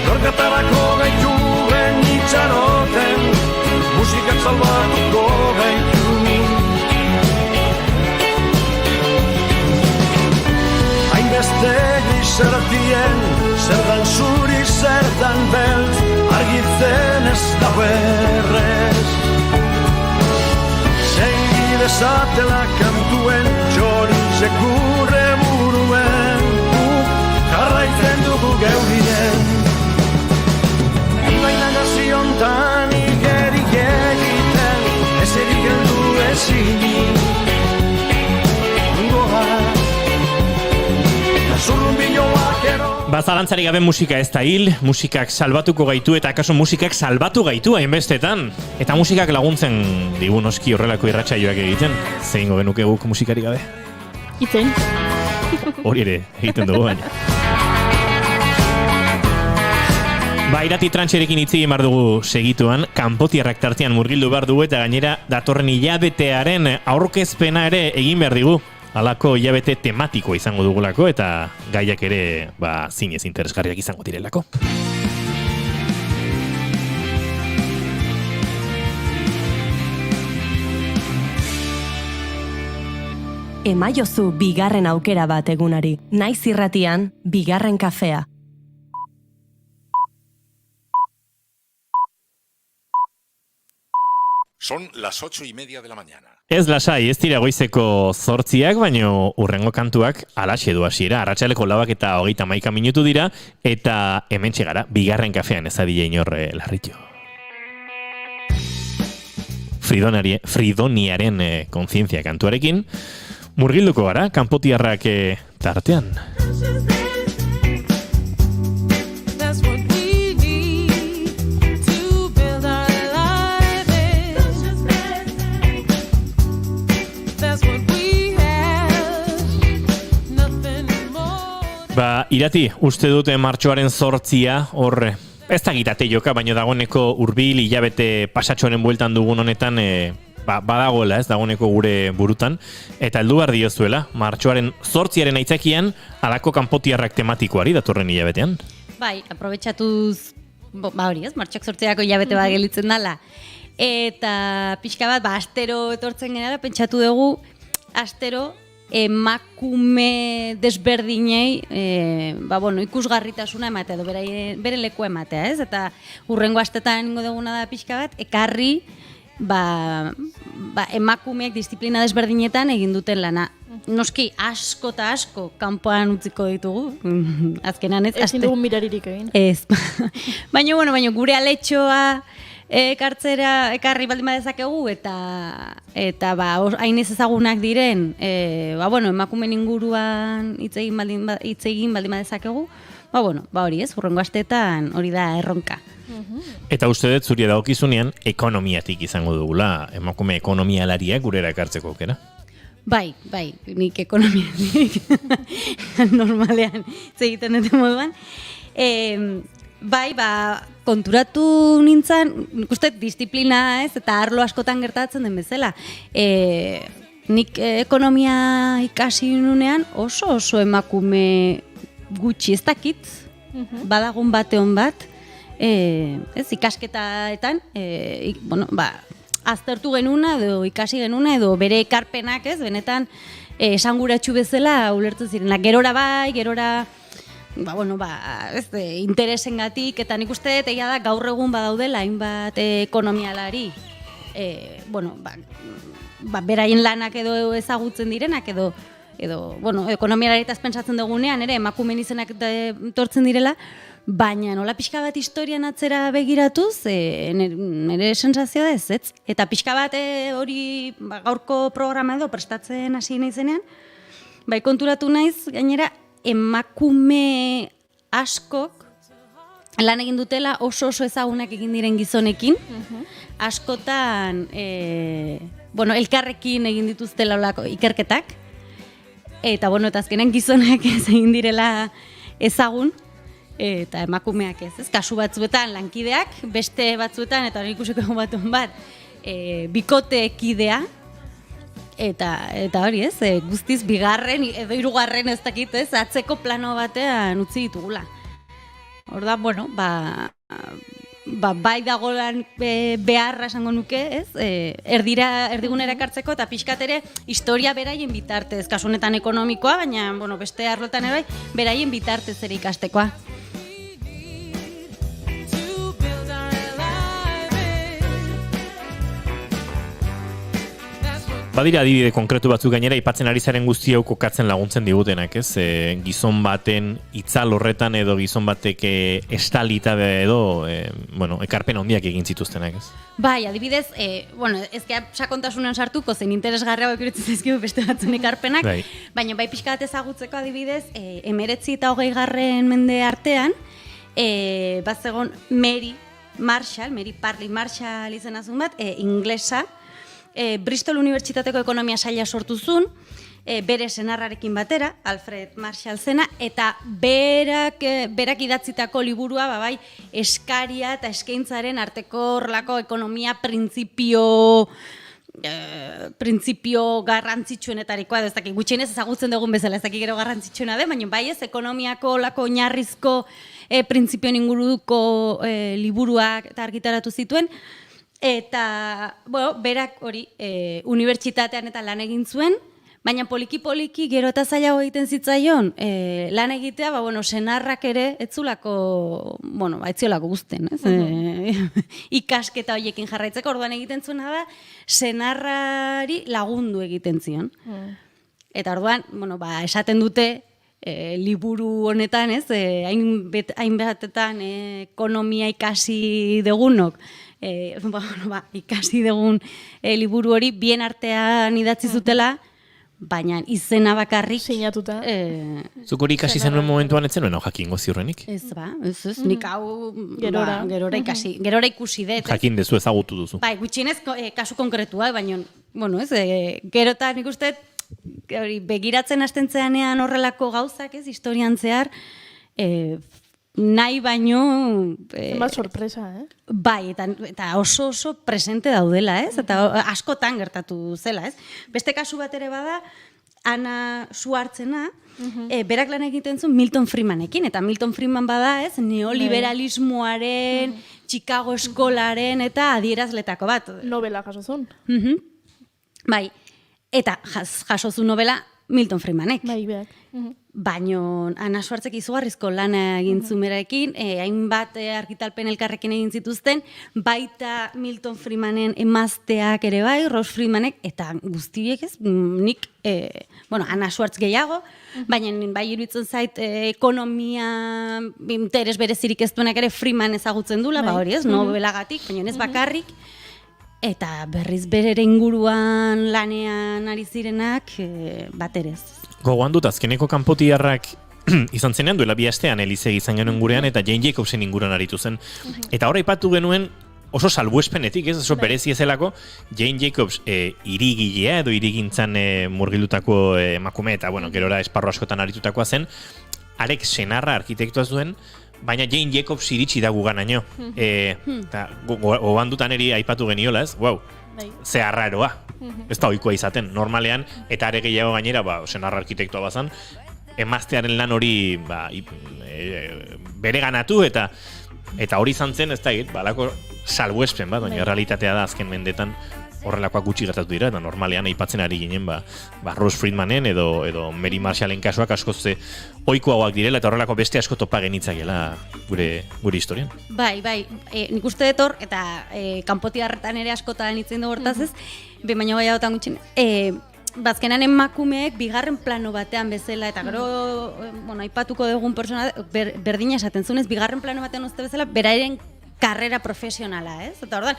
Gorkatarako gaituen itxaroten, musikak salbatuko gaitu. Hainbeste gizertien, zerdan zuri, zerdan beltz, argitzen ez dago errez. dezatela kantuen txoritzek gure buruen guk jarraitzen dugu geurien. Baina gaziontan igerik egiten ezerik heldu ezinik goa zurrun biloak ero. Bazalantzari gabe musika ez da hil, musikak salbatuko gaitu eta akaso musikak salbatu gaitu hainbestetan. Eta musikak laguntzen digu noski horrelako irratsaioak egiten. Zeingo genuke guk musikari gabe? Itzein. Hori ere egiten dugu baina. Ba, irati trantxerekin hitz egin behar dugu segituan, kanpotiarrak tartean murgildu behar dugu eta gainera datorren hilabetearen aurkezpena ere egin behar digu. Halako hilabete tematikoa izango dugulako eta gaiak ere zinez interesgarriak izango direlako. Emaiozu bigarren aukera bat egunari. Naiz irratian, bigarren kafea. Son las 8:30 de la mañana. Ez lasai, ez dira goizeko 8:00, baino urrengo kantuak alaxe du hasiera. Arratsaleko 4:31 minutu dira eta hementxe gara, bigarren kafean ez adile inor larritu. Fridoniaren kontzientzia kantuarekin murgilduko gara, kanpotiarrak tartean. Ba, irati, uste dute martxoaren 8 hor, ez da gitate joka, baina dagoeneko hurbil hilabete pasatxoaren bueltan dugun honetan, badagoela, ez dagoeneko gure burutan, eta heldu behar diozuela, martxoaren 8 aitzakian, halako kanpotiarrak tematikoari datorren hilabetean. Bai, aprobetxatuz, hori ez, martxoak 8 hilabete bat gelitzen dela, eta pixka bat, astero etortzen genera, pentsatu dugu, astero, emakume desberdinei ikusgarritasuna ematea edo bere lekua ematea, ez? Eta hurrengo astetan ingo duguna da pixka bat, ekarri emakumeak disiplina desberdinetan egin duten lana. Noski asko eta asko kanpoan utziko ditugu, azkenan ez. Ezin dugun miraririk egin. Ez. Baina gure aletxoa ekarri baldin badezakegu eta hain ez ezagunak diren emakumen inguruan hitz egin baldin badezakegu, hori ez, hurrengo astetan hori da erronka. Eta uste dut zuri dagokizunean ekonomiatik izango dugula, emakume ekonomialaria gurera ekartzeko aukera? Bai, nik ekonomiatik normalean egiten dute moduan. Konturatu nintzen, nik uste disiplina ez, eta arlo askotan gertatzen den bezala. Nik ekonomia ikasi nunean oso emakume gutxi ez dakit, badagun bateon bat, ikasketaetan, aztertu genuna edo ikasi genuna edo bere ekarpenak ez, benetan esanguratsu bezala ulertu zirenak. Gerora interesengatik, eta nik uste dut egia da gaur egun badaudela hainbat ekonomialari beraien lanak edo ezagutzen direnak edo ekonomialaritaz pentsatzen dugunean ere emakumeen izenak tortzen direla, baina nola pixka bat historian atzera begiratuz nire sensazioa ez. Eta pixka bat hori gaurko programa edo prestatzen hasi naizenean, konturatu naiz gainera emakume askok lan egin dutela oso ezagunak egin diren gizonekin, askotan elkarrekin egin dituztela olako ikerketak, eta azkenen gizonak ez egin direla ezagun, eta emakumeak ez, kasu batzuetan lankideak, beste batzuetan, eta hori ikusiko bat, bikotekidea, eta hori ez, guztiz bigarren edo hirugarren ez dakit ez, atzeko plano batean utzi ditugula. Hor da, bai dagoelan beharra esango nuke, ez? Erdigunera ekartzeko eta pixkat ere historia beraien bitartez, kasu honetan ekonomikoa, baina beste arlotan ere beraien bitartez ere ikastekoa. Badira adibide konkretu batzuk gainera aipatzen ari zaren guzti hau kokatzen laguntzen digutenak, ez? Gizon baten itzal horretan edo gizon batek estalita edo ekarpen handiak egin zituztenak, ez? Bai, adibidez, ezkea sakontasunean sartuko zen interesgarria iruditzen zaizkigu beste batzuen ekarpenak, baina bai pixka bat ezagutzeko adibidez, 19 eta 20. Mende artean, bat zegon Mary Parley Marshall izenazun bat, inglesa, Bristol Unibertsitateko ekonomia saila sortu zuen, bere senarrarekin batera, Alfred Marshall zena, eta berak idatzitako liburua, eskaria eta eskaintzaren arteko horrelako ekonomia printzipio garrantzitsuenetarikoa, ez dakik gutxienez ezagutzen dugun bezala, ez dakik gero garrantzitsuena baina bai ez ekonomiako olako oinarrizko printzipioen inguruko liburuak eta argitaratu zituen, eta berak hori unibertsitatean eta lan egin zuen, baina poliki gero eta zailago egiten zitzaion lan egitea, senarrak ere etziolako guzten, ikasketa horiekin jarraitzeko, orduan egiten zuena da, senarrari lagundu egiten zion. Eta orduan, esaten dute, liburu honetan, hainbatetan ekonomia ikasi degunok, ikasi degun liburu hori bien artean idatzi zutela, baina izena bakarrik sinatuta. Zuk hori ikasi zenuen momentuan etzen nuen hau jakingo ziurrenik? Ez, nik hau gerora ikusi dut. Jakin dezu ezagutu duzu. Bai, gutxienez kasu konkretua, baina, gerota nik uste begiratzen hastentzeanean horrelako gauzak, historian zehar, nahi baino... Zenbat sorpresa, Bai, eta oso presente daudela, eta askotan gertatu zela, Beste kasu bat ere bada, Ana Schwartzena, berak lan egiten zuen Milton Friedmanekin, eta Milton Friedman bada, neoliberalismoaren, Chicago eskolaren, eta adierazletako bat. Novela jaso zuen. Bai, eta jaso zuen novela Milton Friedmanek. Bai, beak. Baina Ana Schwartzek izugarrizko lana egin zumeraekin, hainbat argitalpen elkarrekin egin zituzten, baita Milton Friedmanen emazteak ere bai, Rose Friedmanek, eta guztiek nik, Ana Schwartz gehiago, baina bai iruditzen zait ekonomia interes berezirik ez duenak ere Friedman ezagutzen dula, hori nobelagatik, baina ez bakarrik, eta berriz berere inguruan lanean ari zirenak baterez. Gogoan dut, azkeneko kanpotiarrak izan zenean duela 2 astean Elizegi izan genuen gurean eta Jane Jacobsen inguruan aritu zen. Eta hor aipatu genuen oso salbuespenetik, oso berezi ezelako, Jane Jacobs irigilea edo irigintzan murgildutako emakume eta gerora esparro askotan aritutakoa zen, arek senarra arkitektua zuen, baina Jane Jacobs iritsi da guganaino. Gogoan dutan eri aipatu geniola, ze arraroa. Ez da ohikoa izaten, normalean, eta are gehiago gainera, senarra arkitektua bazan, emaztearen lan hori bere ganatu eta hori izan zen, ez da egit, balako salbuespen bat, baina realitatea da azken mendetan horrelakoak gutxi gertatu dira, eta normalean aipatzen ari ginen, Rose Friedmanen edo Mary Marshallen kasuak askoz ohikoagoak direla, eta horrelako beste asko topa genitzakela gure historian. Bai, nik uste dut hor, eta kanpotiarretan ere askotan itzen dugu hortaz ez, baina bai hautan gutxin, bazkenan emakumeek bigarren plano batean bezala, eta gero, aipatuko dugun persona, berdina esaten zunez, bigarren plano batean uste bezala, beraren karrera profesionala, Eta orduan,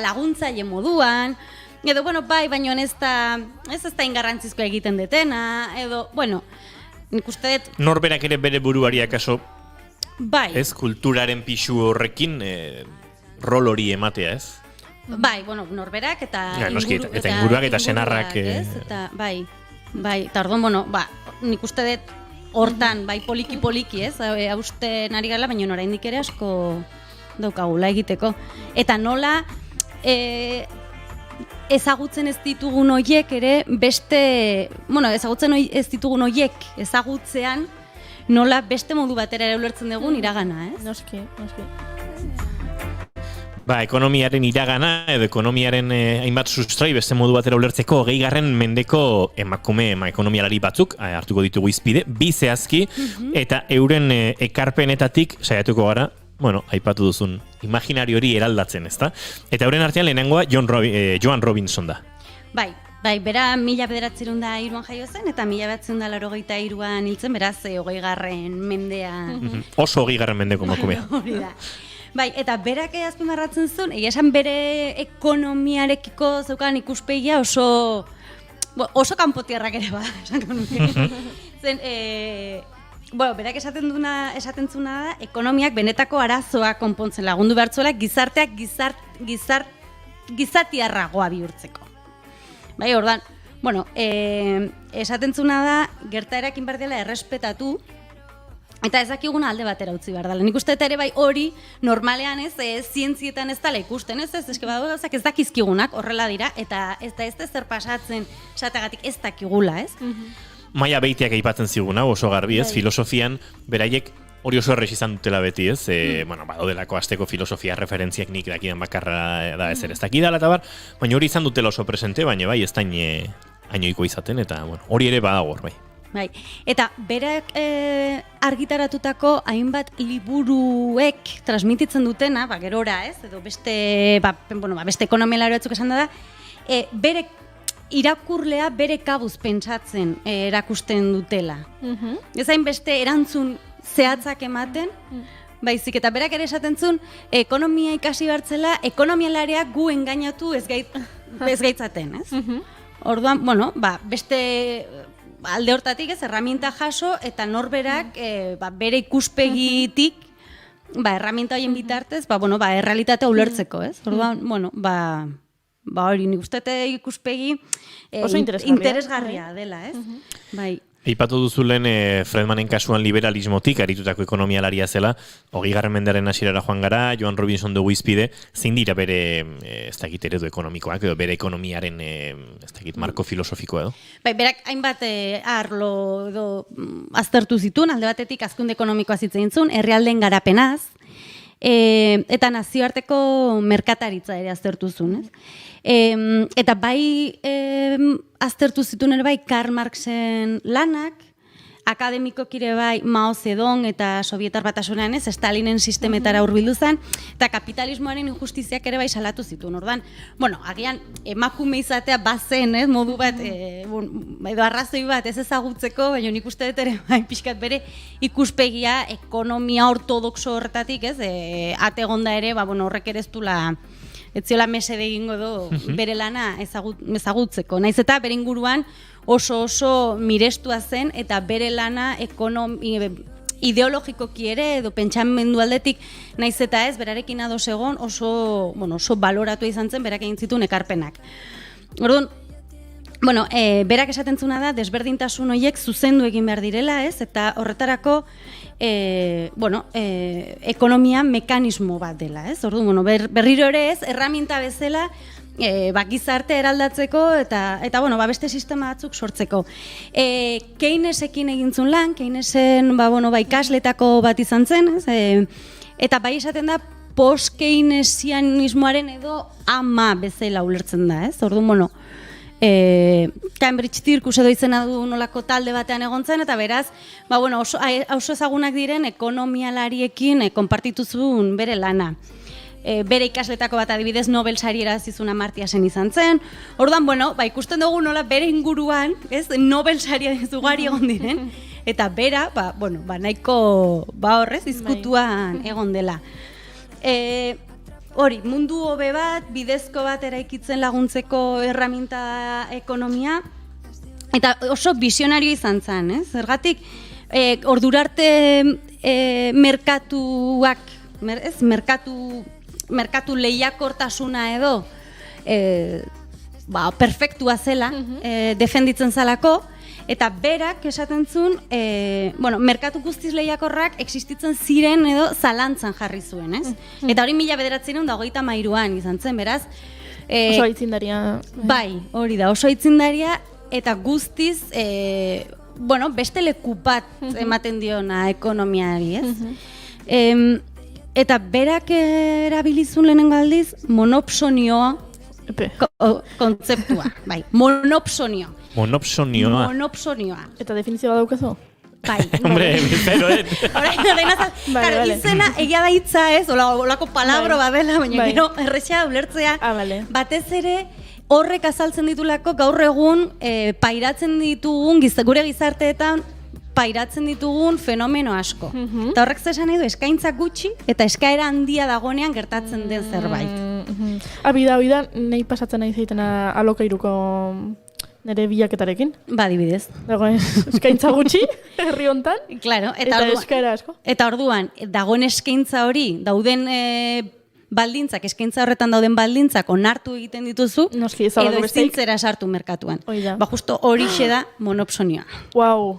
laguntzaile moduan, edo, baina ez da ingarrantzizko egiten detena, edo, nik uste dut... Norberak ere bere buruari akaso, ez, kulturaren pixu horrekin rol hori ematea, ez? Bai, norberak eta inguruak eta senarrak... Bai, eta orduan, nik uste dut hortan, poliki, ez, hausten ari gala, baina oraindik ere asko daukagula egiteko. Eta nola ezagutzen ez ditugun horiek ere beste, ezagutzen ez ditugun horiek ezagutzean nola beste modu batera ere ulertzen dugun iragana, ez? Noski. Ekonomiaren iragana edo ekonomiaren hainbat sustrai beste modu batera ulertzeko 20. Mendeko emakume ekonomialari batzuk hartuko ditugu izpide, bi zehazki, eta euren ekarpenetatik saiatuko gara, aipatu duzun imaginario hori eraldatzen, ezta? Eta euren artean lehenengoa Joan Robinson da. Bai, Bai, bera 1903an jaio zen, eta 1983an hiltzen, beraz, 20. mendean. Oso 20. mendeko emakumea. Hori da. Bai, eta berak azpimarratzen zuen, egia esan bere ekonomiarekiko zeukan ikuspegia oso kanpotiarrak ere bada, esango nuke. Zen, berak esaten zuna da, ekonomiak benetako arazoak konpontzen lagundu behartzuela, gizarteak gizatiarragoa bihurtzeko. Bai, ordan, esaten zuna da, gertaerakin behar dela errespetatu, eta ez dakiguna alde batera utzi behar dela. Nik uste ere bai hori, normalean zientzietan ez dela ikusten, ez badauzak ez dakizkigunak, horrela dira, eta ez da zer pasatzen, esategatik ez dakigula, ez? Maia Beitiak aipatzen ziguna, oso garbi, ez, filosofian, beraiek hori oso errez izan dutela beti, ez? Badodelako asteko filosofia referentziak nik dakidan bakarra da ez dakidala eta bar, baina hori izan dutela oso presente, baina bai ez da ainoiko izaten, eta hori ere badago hor, bai. Bai, eta berak argitaratutako hainbat liburuek transmititzen dutena, gerora, ez? Edo beste ekonomialari batzuk esan da, bere irakurlea bere kabuz pentsatzen erakusten dutela. Ez hain beste erantzun zehatzak ematen, baizik, eta berak ere esaten zuen, ekonomia ikasi hartzela, ekonomialariak gu engainatu ez gaitzaten, ez? Orduan, beste alde hortatik ez, erraminta jaso, eta norberak bere ikuspegitik, erraminta horien bitartez, errealitatea ulertzeko, ez? Orduan, hori nik uste ikuspegi oso interesgarria dela, ez? Bai. Eipatu duzulen Friedmanen kasuan liberalismotik aritutako ekonomialaria zela, 20. mendearen hasierara joan gara, Joan Robinson dugu izpide, zein dira bere, ez dakit eredu ekonomikoak, edo bere ekonomiaren, ez dakit, marko filosofikoa edo? Bai, berak hainbat arlo edo aztertu zituen, alde batetik hazkunde ekonomikoa zitzen zuen, herrialdeen garapenaz, eta nazioarteko merkataritza ere aztertu zuen, ez? Eta bai aztertu zituen ere bai Karl Marxen lanak, akademikok ere bai Mao Zedong eta Sovietar Batasunean ez, Stalinen sistemetara hurbildu zen, eta kapitalismoaren injustiziak ere bai salatu zituen. Ordan, agian emakume izatea bazen, ez, modu bat, edo arrazoi bat ez ezagutzeko, baina nik uste dut ere bai pixkat bere ikuspegia ekonomia ortodoxo horretatik, ez, ategonda ere, horrek ere ez dula ez ziola mesede egingo du bere lana ezagutzeko. Naiz eta bere inguruan oso mirestua zen eta bere lana ideologikoki ere edo pentsamendu aldetik naiz eta ez berarekin ados egon oso baloratu izan zen berak egin zituen ekarpenak. Orduan, berak esaten zuna da desberdintasun horiek zuzendu egin behar direla, ez? Eta horretarako ekonomia mekanismo bat dela, ez? Orduan, berriro ere ez, erraminta bezala gizarte eraldatzeko eta beste sistema batzuk sortzeko. Keynesekin egintzun lan, Keynesen ikasletako bat izan zen, ez? Eta bai esaten da post-keynesianismoaren edo ama bezala ulertzen da, ez? Orduan, Cambridge Circus edo izena du nolako talde batean egon zen, eta beraz, oso ezagunak diren ekonomialariekin konpartitu zuen bere lana. Bere ikasletako bat adibidez Nobel sari irabazi zuen Amartya Sen izan zen. Orduan, ikusten dugu nola bere inguruan, ez, Nobel saria ugari egon diren, eta bera, nahiko horrez izkutuan egon dela. Hori, mundu hobe bat, bidezko bat eraikitzen laguntzeko erraminta ekonomia, eta oso visionario izan zen, ez? Zergatik, ordurarte merkatuak, merkatu lehiakortasuna edo perfektua zela, defenditzen zalako, eta berak esaten zuen, merkatu guztiz lehiakorrak existitzen ziren edo zalantzan jarri zuen, ez? Eta hori 1923an izan zen, beraz. Oso aitzindaria. Bai, hori da, oso aitzindaria, eta guztiz, beste leku bat ematen diona ekonomiari, ez? Eta berak erabilizun lehenengo aldiz, monopsonioa kontzeptua, bai, monopsonioa. Monopsonioa. Eta definizio bat daukazu? Bai. Hombre, pero... Izena, egia da hitza ez, olako palabro badela, baina gero erretxea ulertzea. Vale. Batez ere, horrek azaltzen ditulako gaur egun pairatzen ditugun, gure gizarteetan pairatzen ditugun fenomeno asko. Eta horrek zesan nahi du, eskaintza gutxi eta eskaera handia dagonean gertatzen den zerbait. Abida, nahi pasatzen nahi zeitena alokairuko nire bilaketarekin. Ba, adibidez. Dagoen eskaintza gutxi, herri hontan. Claro, eta eskaera asko. Eta orduan, dagoen eskaintza hori, dauden baldintzak, eskaintza horretan dauden baldintzak onartu egiten dituzu, edo ezintzera sartu merkatuan. Ba, justo horixe da monopsonioa. Wow,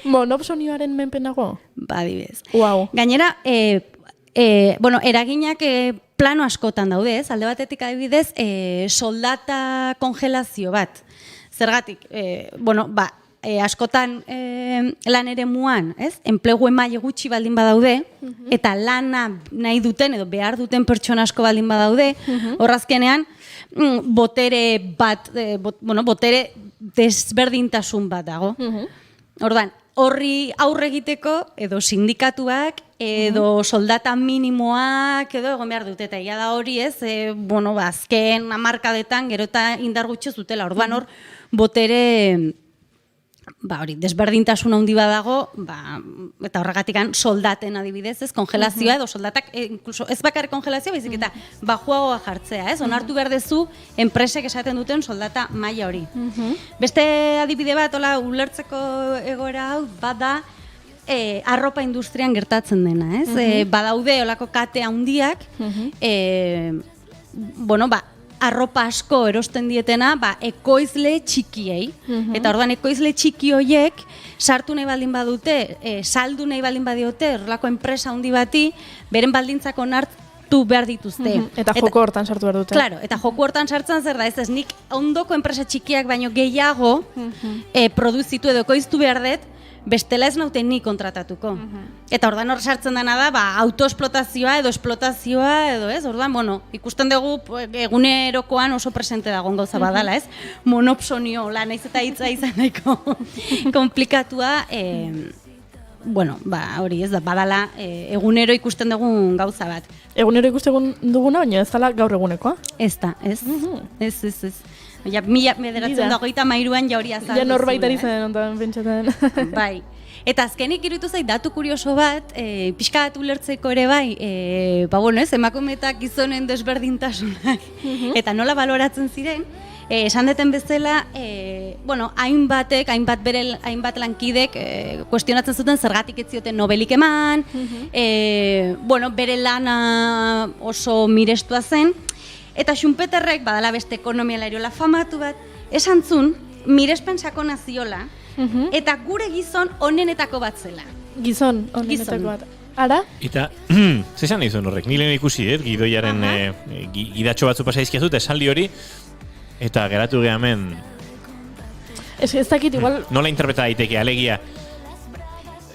monopsonioaren menpenago? Ba, adibidez. Wow. Gainera, eraginak plano askotan daude, alde batetik adibidez, soldata kongelazio bat. Zergatik, askotan lan eremuan, enplegu emaile gutxi baldin badaude, eta lana nahi duten edo behar duten pertsona asko baldin badaude, horrazkenean, botere desberdintasun bat dago. Orduan, horri aurre egiteko, edo sindikatuak, edo soldata minimoak, edo egon behar dute, eta da hori azken hamarkadetan gero eta indar gutxi zutela. Orduan hor, botere desberdintasun handi badago, eta horregatikan soldaten adibidez, kongelazioa edo soldatak, incluso ez bakarrik kongelazioa, baizik eta bajuagoa jartzea, onartu behar dezu enpresek esaten duten soldata maila hori. Beste adibide bat, ulertzeko egoera hau, bada arropa industrian gertatzen dena, badaude olako kate handiak, arropa asko erosten dietena, ekoizle txikiei. Eta orduan ekoizle txiki hoiek sartu nahi baldin badute, saldu nahi baldin badiote, horrelako enpresa handi bati, beren baldintzak onartu behar dituzte. Eta joko hortan sartu behar dute. Claro, eta joko hortan sartzen zer da, ez nik ondoko enpresa txikiak baino gehiago produzitu edo ekoiztu behar dut, bestela ez naute ni kontratatuko. Eta orduan hor sartzen dena da, autoesplotazioa edo esplotazioa edo orduan, ikusten dugu egunerokoan oso presente dagoen gauza badala, monopsonio, naiz eta hitza izan nahiko komplikatua, hori ez da, badala egunero ikusten dugun gauza bat. Egunero ikusten duguna, baina ez dala gaur egunekoa? Ez da, ez. Ja, 1993an ja hori azaldu. Ja norbait ari zen ontan pentsatzen. Bai. Eta azkenik iruditu zait datu kurioso bat, pixka bat ulertzeko ere bai, emakumeetak gizonen desberdintasunak, eta nola baloratzen ziren, esan deten bezala, hainbat lankidek kuestionatzen zuten zergatik ez zioten nobelik eman, bere lana oso mirestua zen, eta Schumpeterrek, badala beste ekonomialariola famatu bat, esan zun, mirespen sakona ziola, eta gure gizon onenetako bat zela. Gizon onenetako bat. Ara? Eta, zesan nahi zuen horrek, nire ikusi, gidoiaren gidatxo batzu pasaizkiazu, eta esaldi hori, eta geratu gehamen... Ez dakit igual... Nola interpreta daiteke, alegia,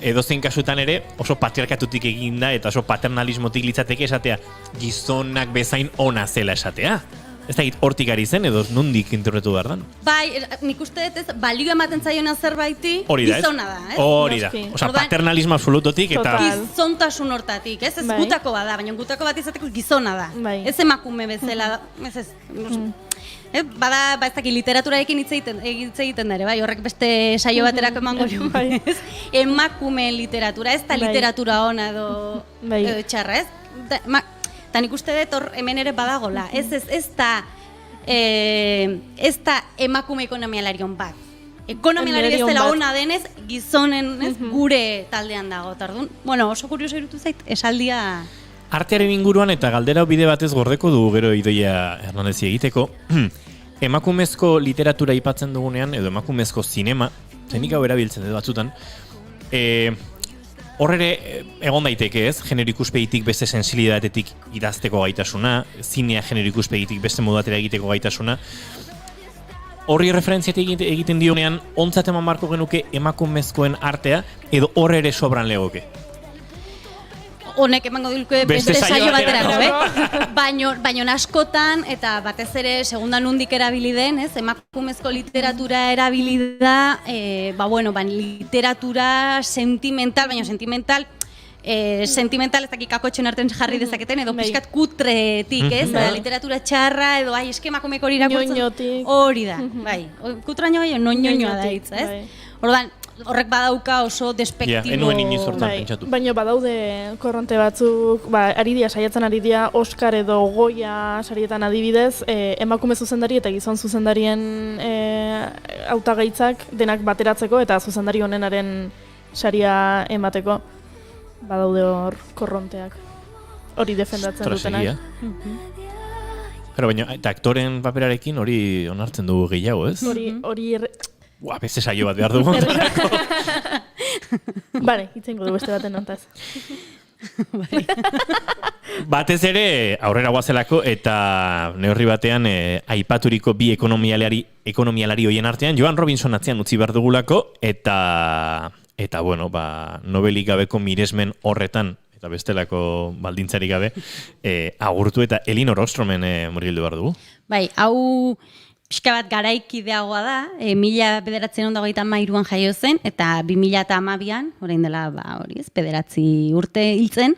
edozein kasuetan ere oso patriarkatutik eginda eta oso paternalismotik litzateke esatea gizonak bezain ona zela esatea. Ez da hortik ari zen edo nondik interpretu behar dan? Bai, nik uste dut ez, balio ematen zaiona zerbaiti gizona da, ez? Hori da, oza, paternalismo absolutotik eta... Gizontasun hortatik, ez? Ez gutako bada, baina gutako bat izateko gizona da. Ez emakume bezala, ez. Bada, ez dakit, literaturarekin hitz egiten dara, bai, horrek beste saio baterako emango jo, emakume literatura, ez da literatura ona edo txarra, ez? Eta nik uste dut hor hemen ere badagola, ez da emakume ekonomialarion bat. Ekonomialari ez dela ona denez, gizonen gure taldean dago, tardun. Oso kurioso irutu zait, esaldia... Artearen inguruan eta galdera bide batez gordeko du gero Idoia Hernandezi egiteko. Emakumezko literatura aipatzen dugunean, edo emakumezko zinema, zenik hau erabiltzen edo batzutan, horre egon daiteke ez, genero ikuspegitik beste sensibilidadetik idazteko gaitasuna, zinea genero ikuspegitik beste modatera egiteko gaitasuna. Horri referentziatik egiten dionean, ontzat eman marko genuke emakumezkoen artea, edo horre ere sobran legoke. Honek emango diluke beste saio baterako, baino askotan, eta batez ere segundan nundik erabili den, emakumezko literatura erabili da, literatura sentimental, baina sentimental sentimental ez dakik kakotxen artean jarri dezaketen, edo pixkat kutretik, ez? Literatura txarra, edo eskemakumeek hori irakurtzen. Hori da, bai. Kutraino bai, noñoñoa da hitza, ez? Orduan, horrek badauka oso despektibo. Enuen iniz hortan pentsatu. Baina badaude korronte batzuk, saiatzen ari dira Oscar edo Goya sarietan adibidez, emakume zuzendari eta gizon zuzendarien hautagaitzak denak bateratzeko eta zuzendari honenaren saria emateko. Badaude hor korronteak. Hori defendatzen dutenak. Pero baina, eta aktoren paperarekin hori onartzen dugu gehiago, ez? Hori beste saio bat behar dugu. Bale, itzengo du beste baten ontaz. Batez ere, aurrera guazelako eta neurri batean aipaturiko bi ekonomialari hoien artean, Joan Robinson atzean utzi behar dugulako, eta bueno, nobelik gabeko miresmen horretan, eta bestelako baldintzarik gabe, agurtu eta Elinor Ostromen murgildu behar dugu. Bai, hau pixka bat garaikideagoa da, 1993an jaio zen, eta 2012an, orain dela, hori ez, 9 urte hiltzen.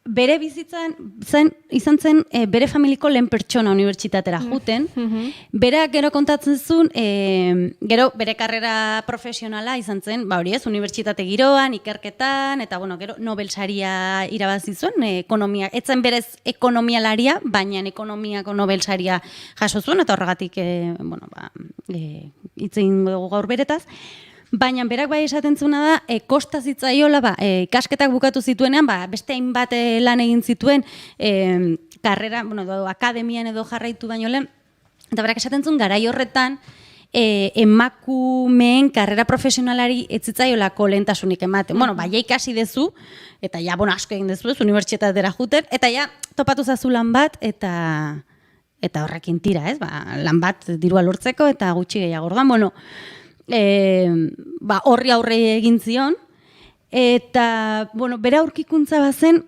Bere bizitzan izan zen bere familiko lehen pertsona unibertsitatera juten. Berak gero kontatzen zuen, gero bere karrera profesionala izan zen, hori ez, unibertsitate giroan, ikerketan, eta gero Nobel saria irabazi zuen, ekonomia, etzen berez ekonomialaria, baina ekonomiako Nobel saria jaso zuen, eta horregatik, hitzein dugu gaur beretaz. Baina berak bai esaten zuena da, kosta zitzaiola, ikasketak bukatu zituenean, beste hainbat lan egin zituen, karrera, akademian edo jarraitu baino lehen, eta berak esaten zuen garai horretan, emakumeen karrera profesionalari ez zitzaiolako lehentasunik ematen. Ja ikasi dezu, eta asko egin dezu, unibertsitatera juten, eta topatu zazu lan bat, eta horrekin tira, ez? Lan bat dirua lortzeko, eta gutxi gehiago. Orduan, horri aurre egin zion, eta, bere aurkikuntza bazen,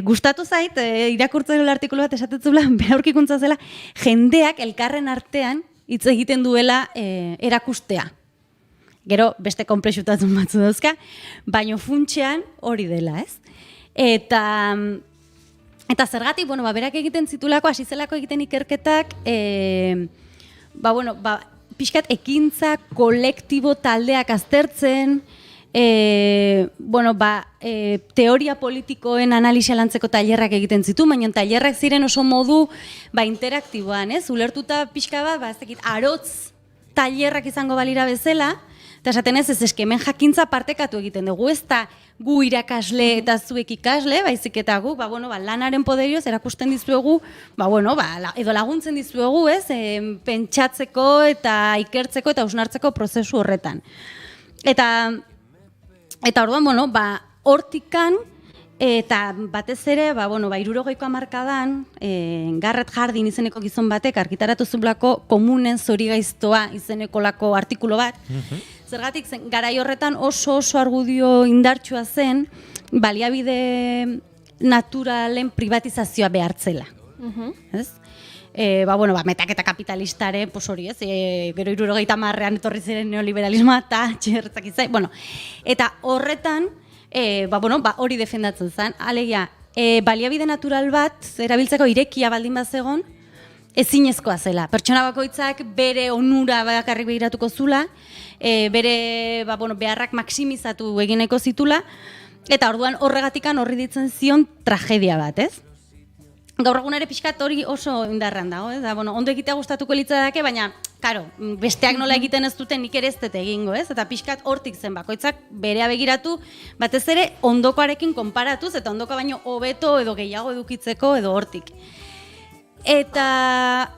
gustatu zait, irakurtzen artikulu bat esatetzula, bere aurkikuntza zela, jendeak elkarren artean hitz egiten duela erakustea. Gero, beste konplexutatzen batzu dauzka, baino funtsean hori dela, ez? Eta zergatik, berak egiten zitulako, hasi zelako egiten ikerketak, pixkat ekintza kolektibo taldeak aztertzen, teoria politikoen analisia lantzeko tailerrak egiten zitu, baina tailerrak ziren oso modu interaktiboan, ez? Ulertuta pixka bat, arotz tailerrak izango balira bezala, eta esaten ez eskemen jakintza partekatu egiten dugu, ez da gu irakasle eta zuek ikasle, baizik eta gu, lanaren poderioz erakusten dizuegu, edo laguntzen dizuegu, ez, pentsatzeko eta ikertzeko eta hausnartzeko prozesu horretan. Eta orduan, hortikan, eta batez ere, 60ko hamarkadan, Garrett Hardin izeneko gizon batek argitaratu zuelako komunen zorigaiztoa izenekolako artikulu bat. Zergatik zen, garai horretan oso argudio indartsua zen, baliabide naturalen privatizazioa behartzela. Metaketa kapitalistare, hori ez, gero 70ean etorri ziren neoliberalismoa eta txertzak izai. Eta horretan, hori defendatzen zen. Alegia, baliabide natural bat, erabiltzeko irekia baldin bat zegon, ezinezkoa zela. Pertsona bakoitzak bere onura bakarrik begiratuko zula, bere beharrak maksimizatu egineko zitula, eta orduan horregatikan horri ditzen zion tragedia bat, ez? Gaur egunare pixkat hori oso indarran dago, ez? Ondo egitea gustatuko litzateke, baina, besteak nola egiten ez duten nik ere ez dut egingo, ez? Eta pixkat hortik zen bakoitzak berea begiratu, batez ere ondokoarekin konparatuz, eta ondoko baino hobeto edo gehiago edukitzeko edo hortik. Eta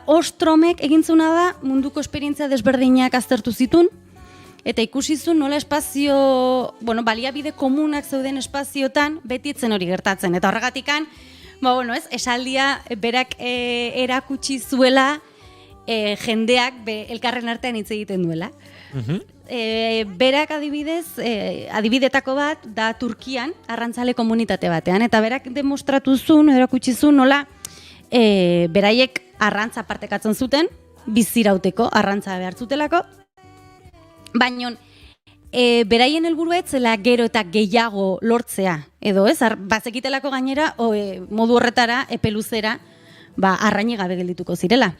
Ostromek egintzuna da munduko esperientzia desberdinak aztertu zitun, eta ikusi zuen nola espazio, baliabide komunak zeuden espaziotan betitzen hori gertatzen. Eta horregatikan, esaldia berak erakutsi zuela jendeak elkarren artean hitz egiten duela. Berak adibidetako bat da Turkian arrantzale komunitate batean, eta berak demostratu zuen, erakutsi zuen nola beraiek arrantza partekatzen zuten, bizirauteko arrantza behar zutelako, baina beraien helburua ez zela gero eta gehiago lortzea, edo ez, bazekitelako gainera, modu horretara, epe luzera, arraini gabe geldituko zirela.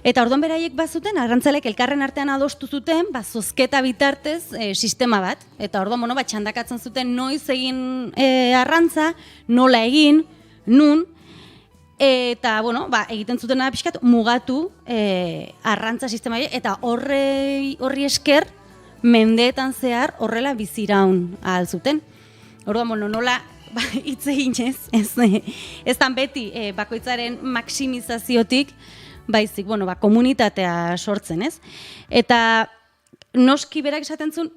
Eta orduan beraiek bazuten, arrantzalek elkarren artean adostu zuten, zozketa bitartez sistema bat. Eta orduan, txandakatzen zuten noiz egin arrantza, nola egin, nun, eta, egiten zutena pixkat mugatu arrantza sistema eta horri esker, mendeetan zehar horrela biziraun ahal zuten. Orduan, nola hitz egin ez dan beti bakoitzaren maksimizaziotik, baizik, komunitatea sortzen, ez? Eta noski berak esaten zuen,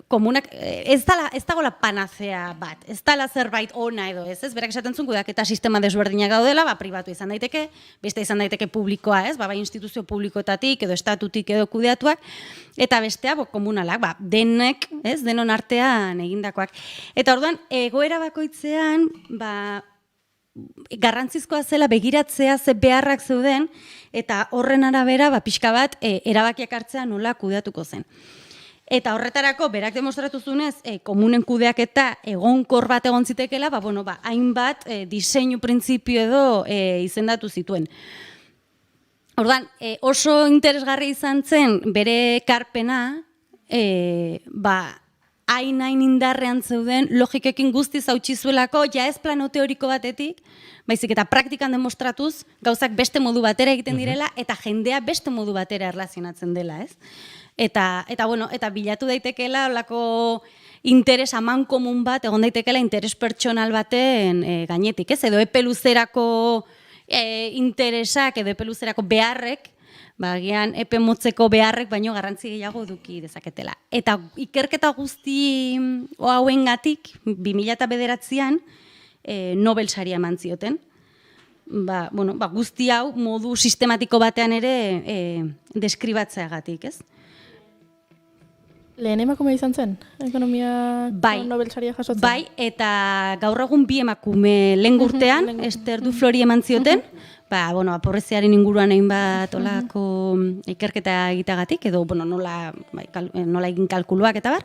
komunak, ez dagoela panazea bat, ez dala zerbait ona edo ez, berak esaten zuen kudeaketa sistema desberdinak gaudela, pribatu izan daiteke, beste izan daiteke publikoa, ez? Bai instituzio publikoetatik edo estatutik edo kudeatuak, eta bestea komunalak, denek, ez? Denon artean egindakoak. Eta orduan, egoera bakoitzean, garrantzizkoa zela begiratzea ze beharrak zeuden, eta horren arabera, pixka bat, erabakiak hartzea nola kudeatuko zen. Eta horretarako, berak demostratu zunez, komunen kudeaketa egonkor bat egon zitekela, hainbat diseinu printzipio edo izendatu zituen. Orduan, oso interesgarri izan zen bere ekarpena, hain indarrean zeuden, logikekin guztiz hautsi zuelako, ja ez plano teoriko batetik, baizik eta praktikan demostratuz, gauzak beste modu batera egiten direla, eta jendea beste modu batera erlazionatzen dela, ez? Eta bilatu daitekeela olako interes amankomun bat, egon daitekeela interes pertsonal baten gainetik, ez? Edo epe luzerako interesak, edo epe luzerako beharrek, agian epe motzeko beharrek baino garrantzi gehiago eduki dezaketela. Eta ikerketa guzti hauengatik 2009an Nobel saria eman zioten. Guzti hau modu sistematiko batean ere deskribatzeagatik, ez? Lehen emakume izan zen, ekonomia Nobel saria jasotzen? Bai, eta gaur egun 2 emakume lehen urtean, Esther Duflori eman zioten, pobreziaren inguruan hainbat olako ikerketa egitagatik, edo nola egin kalkuluak eta bar,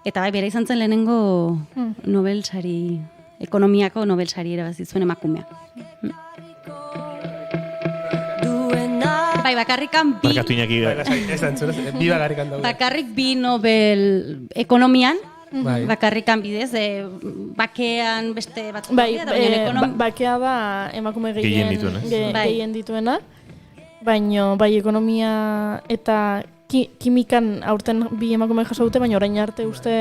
eta bera izan zen lehenengo Nobel sari, ekonomiako Nobel sari erabazi zuen emakumea. Bakarrikan bi... Bakarrik bi Nobel ekonomian, bakarrikan bidez, bakean beste bat... Bakea da emakume gehien dituena, baina ekonomia eta kimikan aurten bi emakume jaso dute, baina orain arte uste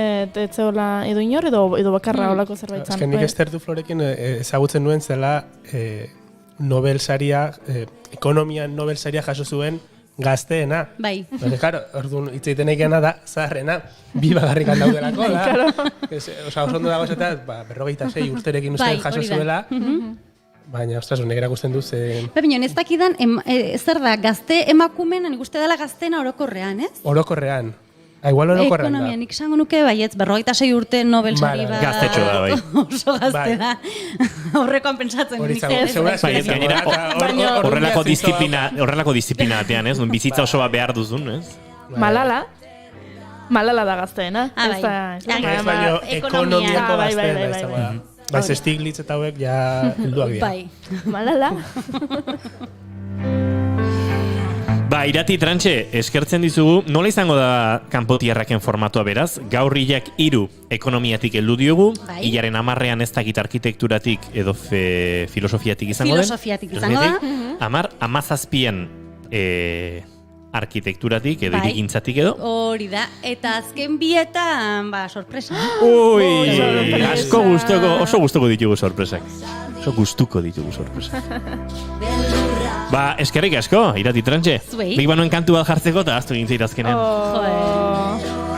etzeola edo inor edo bakarra olako zerbait zan. Nik Esther Duflorekin ezagutzen nuen zela Nobel saria, ekonomian Nobel saria jaso zuen gazteena. Bai. Claro, orduan hitz egiten egena da zaharrena, bi bakarrikan daudelako da. Oso ondo dago eta 46 urterekin uste jaso zuela. Baina, ostras, honek erakusten duz... Baina, ez dakidan, zer da, gazte emakumen, nik uste dela gaztena orokorrean, ez? Orokorrean. Igual orokorrean da. Ekonomia, nik zango nuke baietz, 46 urte Nobel sari bat... Gaztetxo da, bai. Oso gazte da. Horrekoan pentsatzen. Horrelako disiplina batean, ez? Bizitza oso bat behar duzun, ez? Malala da gazteena. Baina, ekonomiako gazteena izango da. Baiz Stiglitz eta hauek ja helduak dira. Bai. Malala. Irati Trantxe, eskertzen dizugu, nola izango da kanpotiarraken formatua beraz? Gaur hilak 3 ekonomiatik heldu diogu, hilaren 10ean ez dakit arkitekturatik edo filosofiatik izango den. Filosofiatik izango da. 17an arkitekturatik edo irigintzatik edo. Hori da, eta azken bietan, sorpresa. Ui, oso gustoko ditugu sorpresak. Oso gustuko ditugu sorpresak. Eskerrik asko, Irati Trantxe. Nik banuen kantu bat jartzeko eta aztu gintzit azkenean.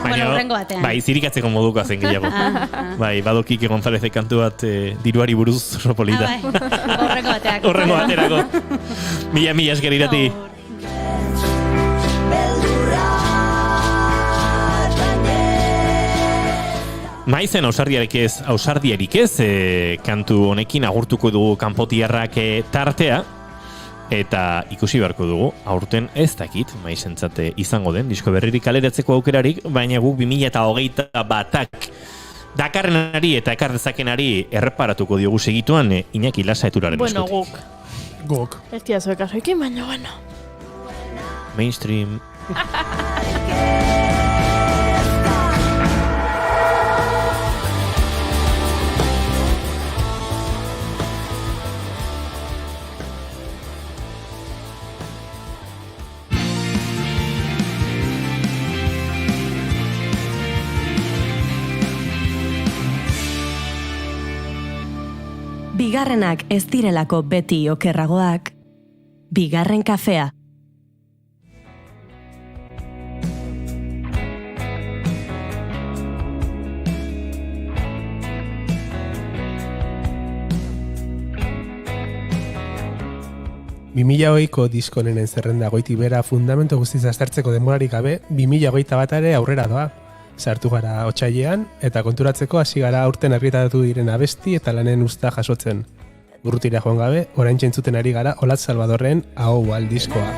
Urrengo batean. Zirikatzeko moduko azen gehiago. Badokik Gonzálezek kantu bat diruari buruz oso polita. Horrengo baterako. Mila esker, Irati. Maizen ausardiarik ez, kantu honekin agurtuko dugu kanpotiarrak tartea. eta ikusi beharko dugu, aurten ez dakit, maizentzate izango den, disko berririk kaleratzeko aukerarik, baina guk 2021ak dakarrenari eta ekar dezakenari erreparatuko diogu segituan Iñaki Lasaeturaren Bueno, eskutik. guk. Ez diazu ekasoekin, baina bueno. Mainstream. Bigarrenak ez direlako beti okerragoak, bigarren kafea. ko disko onenen zerrenda goitik bera fundamento guztiz aztertzeko denborarik gabe, 2021 aurrera doa. Sartu gara otsailean eta konturatzeko hasi gara aurten argitaratu diren abesti eta lanen uzta jasotzen. Urrutira joan gabe, orain entzuten ari gara Olatz Salvadorren Ahoal diskoa.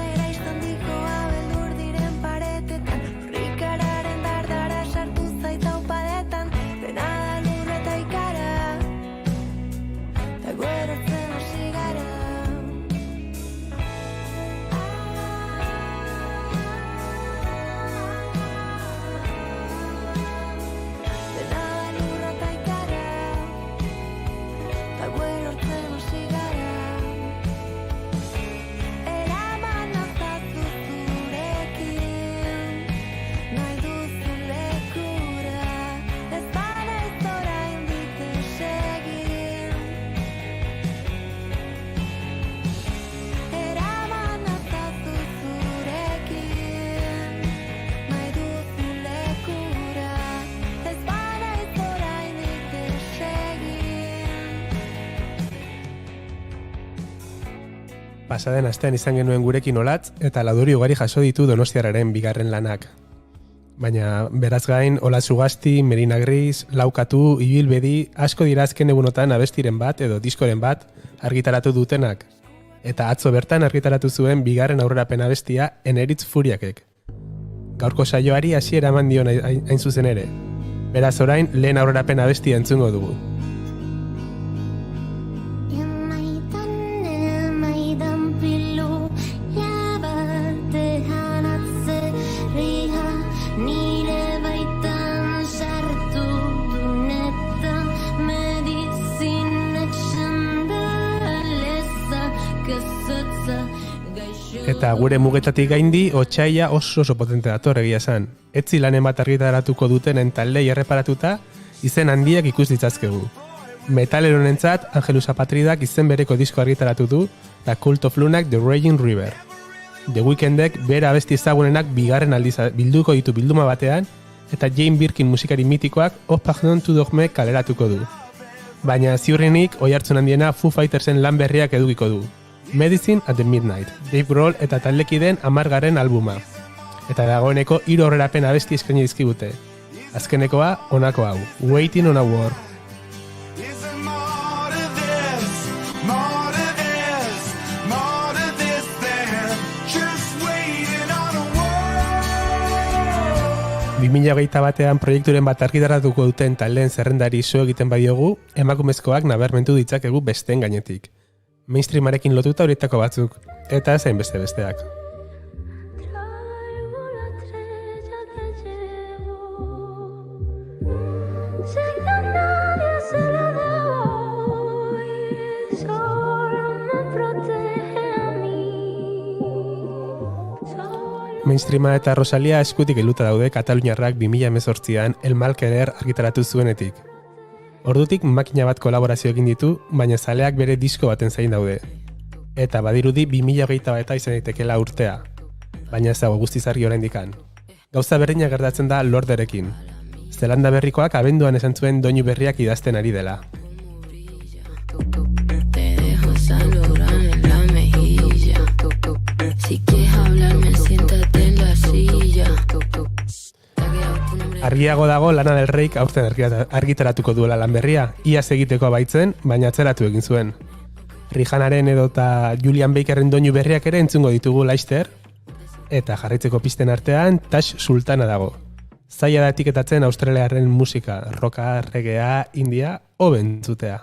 Pasaden astean izan genuen gurekin Olatz eta lauduri ugari jaso ditu Donostiarraren bigarren lanak. Baina beraz gain Olatz Ugasti, Merina Gris, Laukatu, Ibilbedi asko dira azken egunotan abestiren bat edo diskoren bat argitaratu dutenak. Eta atzo bertan argitaratu zuen bigarren aurrerapen abestia Eneritz Furiakek. Gaurko saioari hasiera eman dion hain zuzen ere. Beraz orain lehen aurrerapen abestia entzungo dugu. Eta gure mugetatik gaindi, otsaila oso potente dator egia esan. Etzi lanen bat argitaratuko dutenen taldei erreparatuta, izen handiak ikus ditzazkegu. Metaleronentzat, Angelus Apatridak izen bereko disko argitaratu du, eta Cult of Lunak The Raging River. The Weekndek bera abesti ezagunenak bigarren aldiz bilduko ditu bilduma batean, eta Jane Birkin musikari mitikoak Of Pardon to Dogme kaleratuko du. Baina ziurrenik, oihartzun handiena Foo Fightersen lan berriak edukiko du. Medicine at the Midnight, Dave Grohl eta taldekideen 10. albuma. Eta dagoeneko 3 aurrerapen abesti eskaini dizkigute. Azkenekoa, honako hau, Waiting on a War. batean proiekturen bat argitaratuko duten taldeen zerrendari so egiten badiogu, emakumezkoak nabarmentu ditzakegu besteen gainetik. Mainstreamarekin lotuta horietako batzuk, eta zein besteak. Mainstreama eta Rosalia eskutik helduta daude Kataluniarrak 2018an El Malquerer argitaratu zuenetik. Ordutik makina bat kolaborazio egin ditu, baina zaleak bere disko baten zain daude. Eta badirudi 2021 izan daitekela urtea. Baina ez dago guztiz argi oraindikan. Gauza berdina gertatzen da Lorderekin. Zelanda berrikoak abenduan esan zuen doinu berriak idazten ari dela. Argiago dago Lana del Reyk aurten argitaratuko duela lan berria, iaz egiteko baitzen, baina atzeratu egin zuen. Rihanaren edota Julian Bakerren doinu berriak ere entzungo ditugu laister, eta jarraitzeko pisten artean Tash Sultana dago. Zaila da etiketatzen australiarren musika, rocka, reggaea, india, hobe entzutea.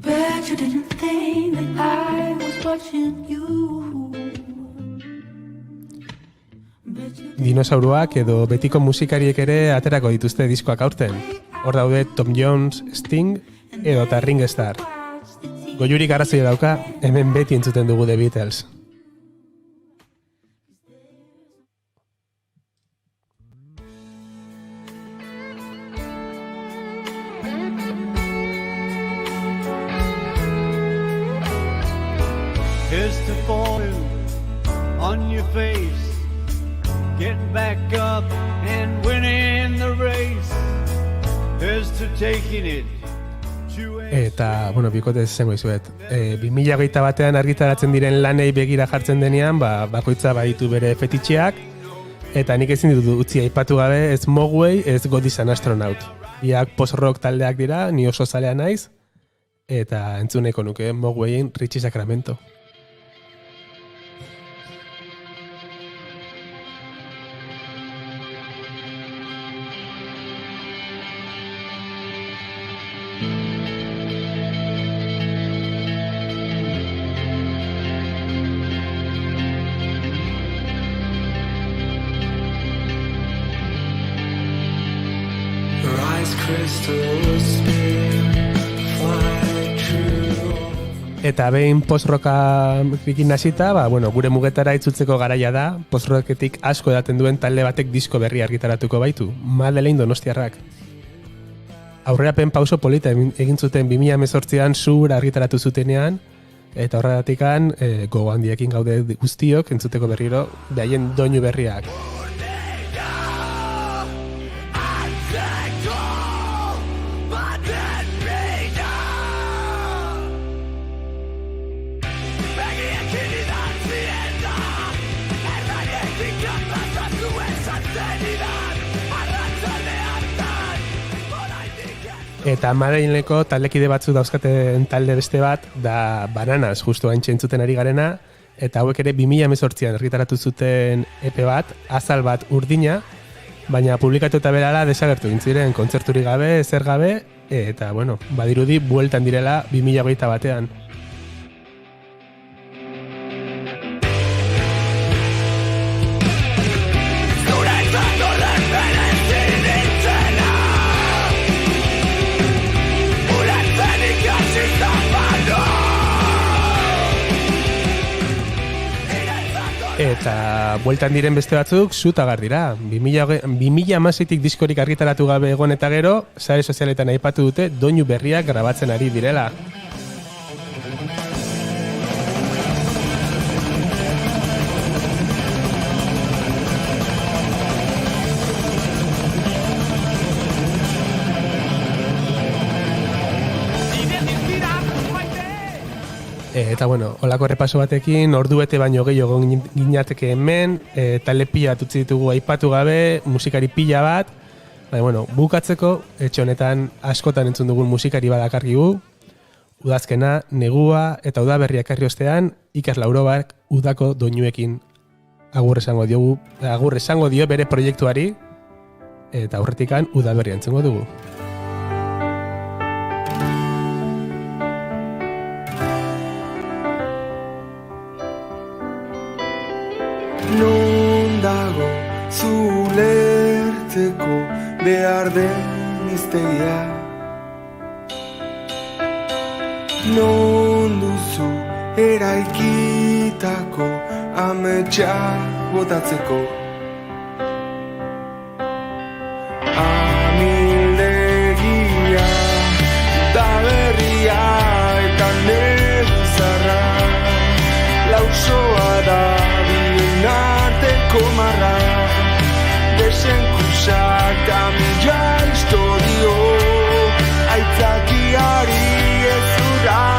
Bet you didn't think that I was watching you. Dinosauroak edo betiko musikariek ere aterako dituzte diskoak aurten. Hor daude Tom Jones, Sting edo eta Ringo Starr. Goiurik arrazoia dauka, hemen beti entzuten dugu The Beatles. Here's to falling on your face, getting back up and winning the race. Here's to taking it. Eta, bueno, bikote zengo izuet. 2021 argitaratzen diren lanei begira jartzen denean, bakoitza baditu bere fetitxeak, eta nik ezin dut utzi aipatu gabe ez Mogwai, ez God is an Astronaut. Biak post-rock taldeak dira, ni oso zalea naiz, eta entzuneko nuke Mogwaien Richie Sacramento. Eta behin post-rockarekin hasita, gure mugetara itzultzeko garaia da, post-rocketik asko edaten duen talde batek disko berri argitaratuko baitu, Madeleine Donostiarrak. Aurrerapen pauso polita egin zuten 2018an Sur argitaratu zutenean, eta horregatikan gogo handiekin gaude guztiok entzuteko berriro behaien doinu berriak. Eta Madelineko taldekide batzu dauzkaten talde beste bat, da Bananas, justu haintxe entzuten ari garena, eta hauek ere 2018an argitaratu zuten EP bat, azal bat urdina, baina publikatu eta berala desagertu egin ziren, kontzerturik gabe, ezer gabe, eta, badirudi bueltan direla 2021an. Eta bueltan diren beste batzuk zutagar dira. 2016tik diskorik argitaratu gabe egon eta gero, sare sozialetan aipatu dute doinu berriak grabatzen ari direla. Eta holako errepaso batekin, ordubete baino gehiago ginateke hemen, talde pila bat utzi ditugu aipatu gabe, musikari pila bat, bukatzeko, etxe honetan askotan entzun dugun musikari badakargigu, udazkena, negua eta udaberriak ekarri ostean, Iker Laurobak udako doinuekin agur esango dio bere proiektuari, eta aurretikan udaberria entzungo dugu. Non dago zulertzeko behar den iztegia, non duzu eraikitako ametsa botatzeko. Amildegia da berria eta nebuzarra, lausoa da arteko marra, desenkusak da mila historio, aitzakiari ez zura.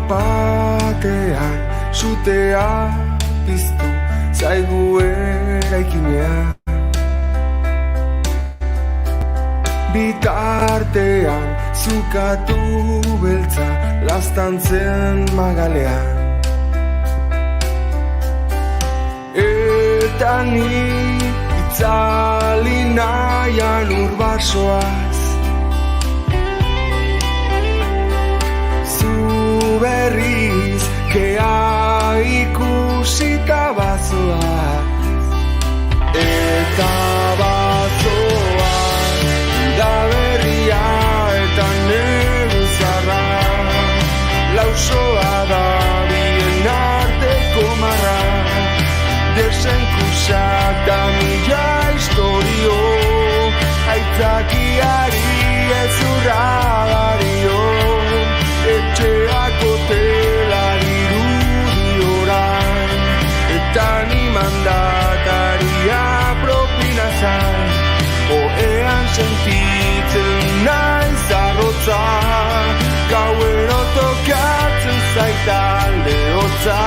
batean sutea piztu zaigu eraikinean. Bitartean zukatu beltza laztantzen magalean. Eta ni itzali nahian urbasoaz, zu berriz kea ikusita bazoaz. Eta bazoaz da berria eta negu zarra, lausoa da bien arteko marra. Desenkusak da mila historio, aitzakiari ez urra dario. Etxeako telari irudi orain, eta ni mandataria propina zain. Oean sentitzen naiz arrotza, gauero tokatzen zaita lehotza.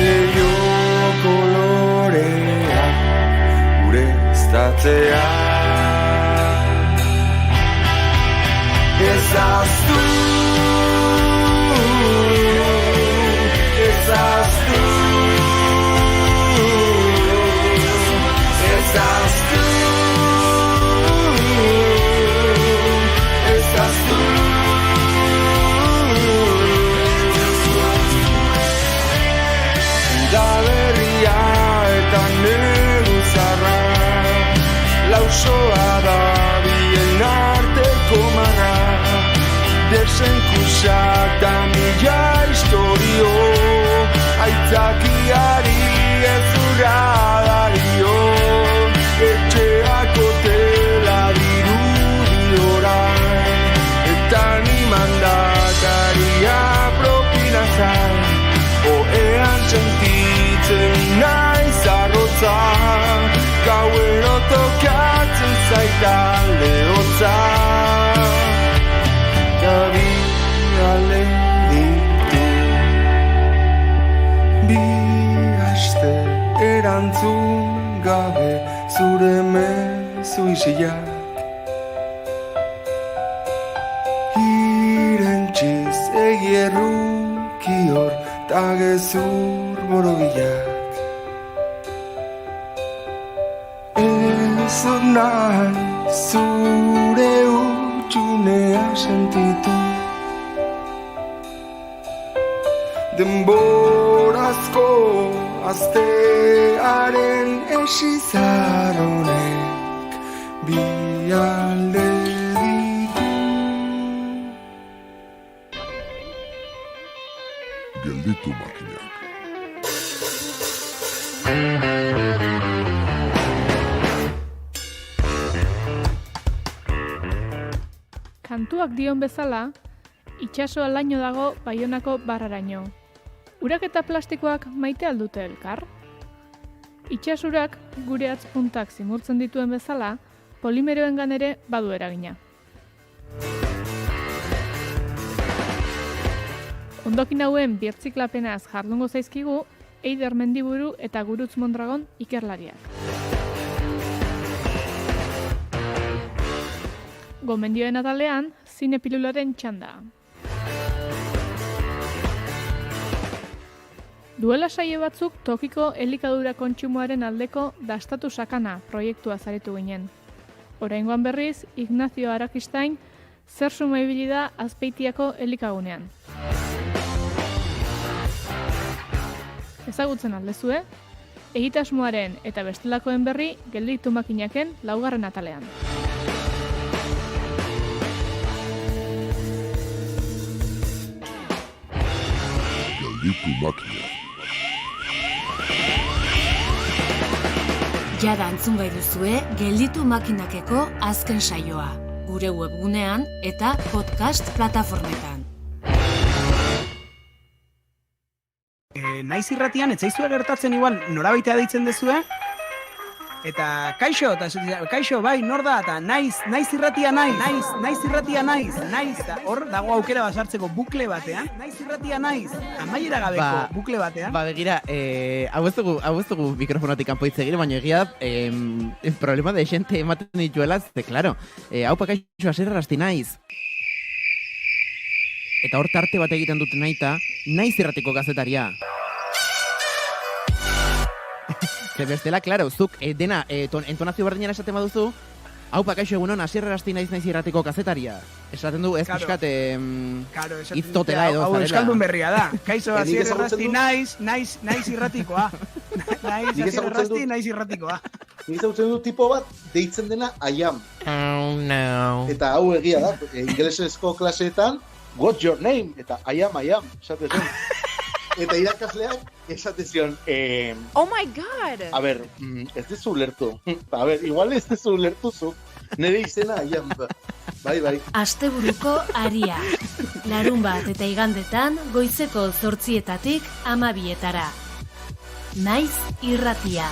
Leio kolorea gure estatzea. Ezaztu, ezaztu, ezaztu, ezaztu. Da berria eta negu zarra, lausoa da bien arteko marra. Desenkusak da mila historio, aitzakiari ez urra dario. Etxeako tela dirudi orain, eta ni mandataria propina zain. Oean sentitzen naiz arrotza, gauero tokatzen zaita lehotza. Gabi ale ditu, bi aste erantzun gabe zure mezu isiak. Irentxiz egierruki hor ta gezur borobilak. Ez dut nahi zure utxunea sentitu, denborazko aztearen esizar honek bi alde ditu. Gelditu makinak. Kantuak dion bezala, itsasoa laino dago Baionako barraraino. Urak eta plastikoak maite aldute elkar? Itsasurak gure atzpuntak zimurtzen dituen bezala, polimeroengan ere badu eragina. Ondokin hauen birtziklapenaz jardungo zaizkigu, Eider Mendiburu eta Gurutz Mondragon ikerlariak. Gomendioen atalean, zinepilularen txanda. Duela saio batzuk tokiko elikadura kontsumoaren aldeko dastatu sakana proiektua zaretu ginen. Oraingoan berriz, Ignacio Arakistain zer suma ibili da Azpeitiako elikagunean. Ezagutzen aldezue, egitasmoaren eta bestelakoen berri gelditu makinaken laugarren atalean. Gelditu makina. Jada antzun gai duzue Gelditu makinakeko azken saioa, gure webgunean eta podcast plataformetan. Naiz irratian, etzaizue gertatzen igual norabaitea deitzen dezue? Eta kaixo, bai, nor da, eta naiz irratia naiz, eta hor dago aukera basartzeko bukle batean, naiz irratia naiz, amaiera gabeko bukle batean. Begira, hau ez dugu mikrofonotik kanpo hitz egin, baina egia da, problema de xente ematen dituela, ze, claro, haupa kaixo Hasierrasti naiz. Eta hor tarte bat egiten dut naita, naiz irratiko gazetaria. Ze bestela, claro, zuk dena entonazio berdinean esaten baduzu, haupa kaixo egunon, Hasierrasti naiz irratiko kazetaria. Esaten du, ez pixkat iztotela edo zarela. Hau euskaldun berria da. Kaixo Hasierrasti naiz irratikoa. Naiz Hasierrasti naiz irratikoa. Nik ezagutzen du tipo bat deitzen dena I am. Oh, no. Eta hau egia da, ingelesezko klaseetan, what's your name? Eta I am, esate zen. Eta irakasleak esate zion, oh my god! A ber, ez dezu lertu. A ber, igual ez dezu lertu zu. Nere izena I am. Bai. Asteburuko aria. Larunbat eta igandetan goizeko 8:00 12:00. Naiz irratia.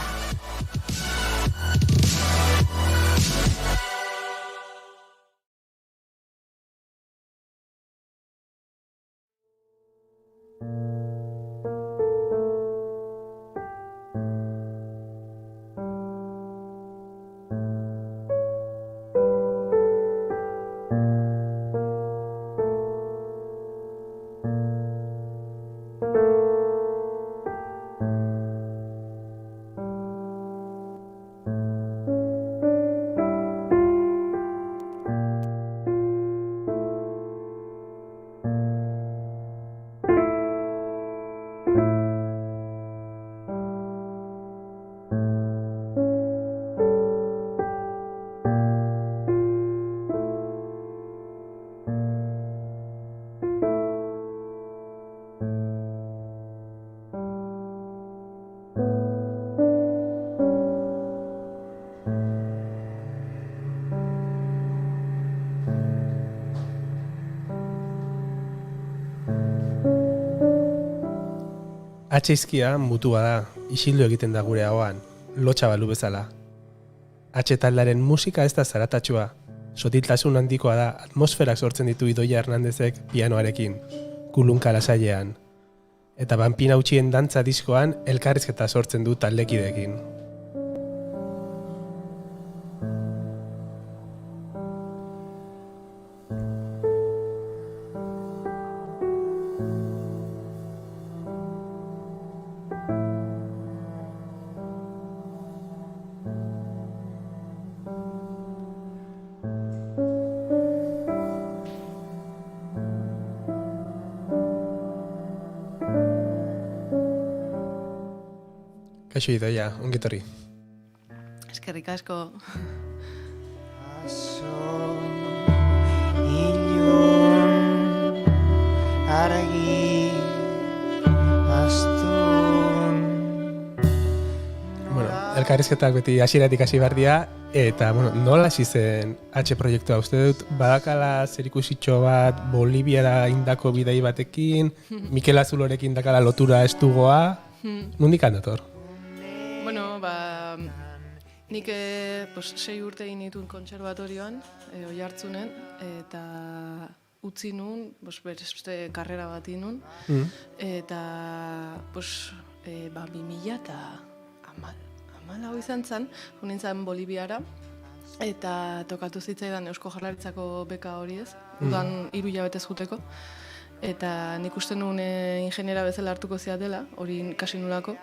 Atxizkia mutua da, isildu egiten da gure ahoan, lotxa balu bezala. Atxetaldaren musika ez da zaratatxua, sotiltasun handikoa da, atmosferak sortzen ditu Idoia Hernandezek pianoarekin, kulunka lasailean. Eta Banpin Hautsien dantza diskoan elkarrizketa sortzen du taldekideekin. Kaixo Idoia, ongitorri. Eskerrik asko. Ilun argi astun. Bueno, elkarrizketak beti hasieratik hasi behar dira, eta nola hasi zen H proiektua? Uste dut badakala zerikusitxo bat Boliviara indako bidai batekin, Mikel Azulorekin dakala lotura estugoa, nondik handator? Bueno, nik 6 urte egin dituen kontserbatorioan, Oiartzunen, eta utzi nun, beste karrera bat inun, eta 2014 izan zen, nintzen Boliviara, eta tokatu zitzaidan Eusko Jaurlaritzako beka hori ez, udan 3 hilabetez juteko. Eta nik uste nuen ingeniera bezala hartuko ziatela, hori kasi nulako,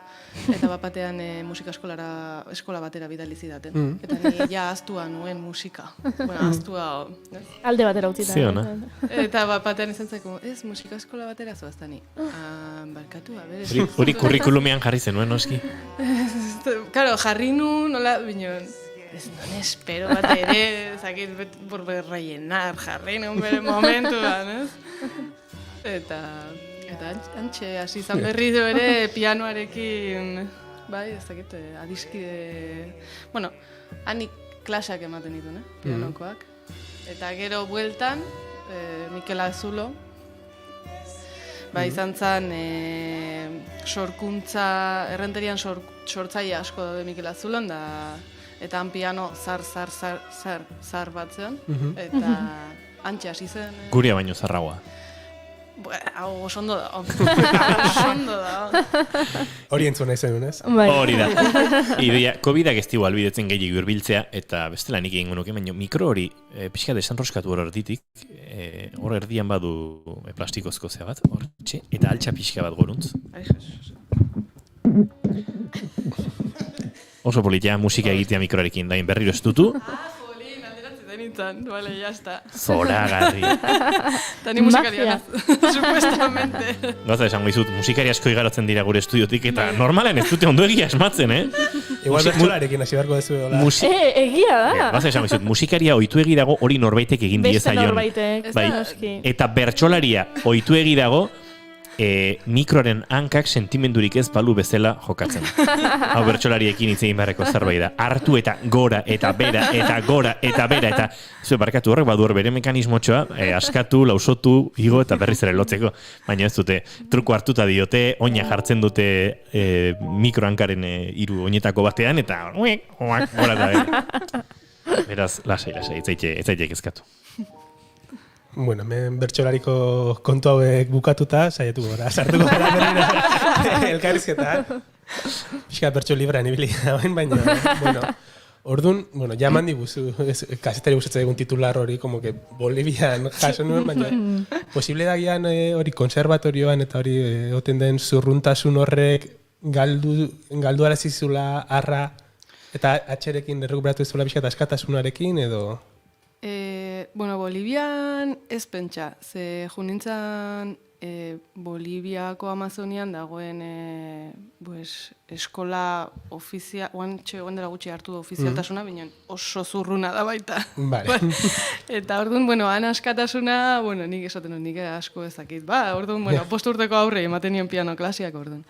eta batean musika eskola batera bidali zidaten. Eta ni ja ahaztua nuen musika. Ahaztua... Alde batera utzita. Ziona. Eta batean izan zaiko, ez musika eskola batera zoazta ni. Barkatu, hori kurrikulumean jarri zenuen, oski? Karo, jarri nuen, nola, bineon... Ez non espero bat ere, zakit, rellenar, jarri nuen bere momentuan, ez? Eta antxe, hasi izan berriz ere pianoarekin, bai, ez dakit, adiskide... Bueno, hanik klaseak ematen dituen, pianokoak. Eta gero bueltan, Mikel Azulo, bai, izan zen sorkuntza, errenterian sortzaile asko daude Mikel Azulon, da eta han piano zar batzean, eta antxe hasi zen. Guria baino zarragoa. Hau oso ondo da. Oso ondo da. Hori entzuna izan duen, ez? Hori da. Ideia, COVID-ak ez digu albidetzen gehiago urbiltzea, eta bestela nik egingo nuke, baina mikro hori pixka desanroskatu hor erditik, hor erdian badu plastikozko zea bat, hor txe, eta altxa pixka bat goruntz. Oso politia musika egitea mikroarekin, dain berriro estutu. Vale, ya está. Zoragarri. Tani musikaria supuestamente. Gaza esango izut, musikari asko igarotzen dira gure estudiotik, eta normalen ez dute ondo egia asmatzen, Igual bertxolarekin hasi beharko dezu dola. Egia da. Gaza esango izut, musikaria ohitu egi dago hori norbaitek egin diezaion. Beste norbaitek. Bai. Eta bertsolaria ohitu egi dago mikroaren hankak sentimendurik ez balu bezala jokatzen. Hau bertsolariekin hitz egin beharreko zerbait da. Hartu eta gora, eta bera, eta gora, eta bera, eta zuen barkatu horrek badu hor bere mekanismotxoa, askatu, lausotu, igo eta berriz ere lotzeko. Baina ez dute, truko hartuta diote, oina jartzen dute mikrohankaren hiru oinetako batean, eta gora da bera. Beraz, lasai, ez zaite kezkatu. Bueno, hemen bertsolariko kontu hauek bukatuta, saiatuko gara, sartuko gara berriro elkarrizketan. Pixka bertso libran ibili baina, bueno, orduan, bueno, ja mandi buzu, kasetari buzatzen egun titular hori, como que Bolivian jaso nuen, baina posible dagian hori konservatorioan eta hori oten den zurruntasun horrek galdu arazizula arra eta atxerekin errekuperatu ezula pixka eta askatasunarekin edo... Bueno, Bolivian ez pentsa, ze junintzan Boliviako Amazonian dagoen eskola ofizial, oan dela gutxi hartu ofizialtasuna, binen oso zurruna da baita. Vale. Eta orduan, bueno, han askatasuna, bueno, nik esaten nik asko ezakit, orduan, bueno, posturteko aurre ematen nion piano klasiak orduan.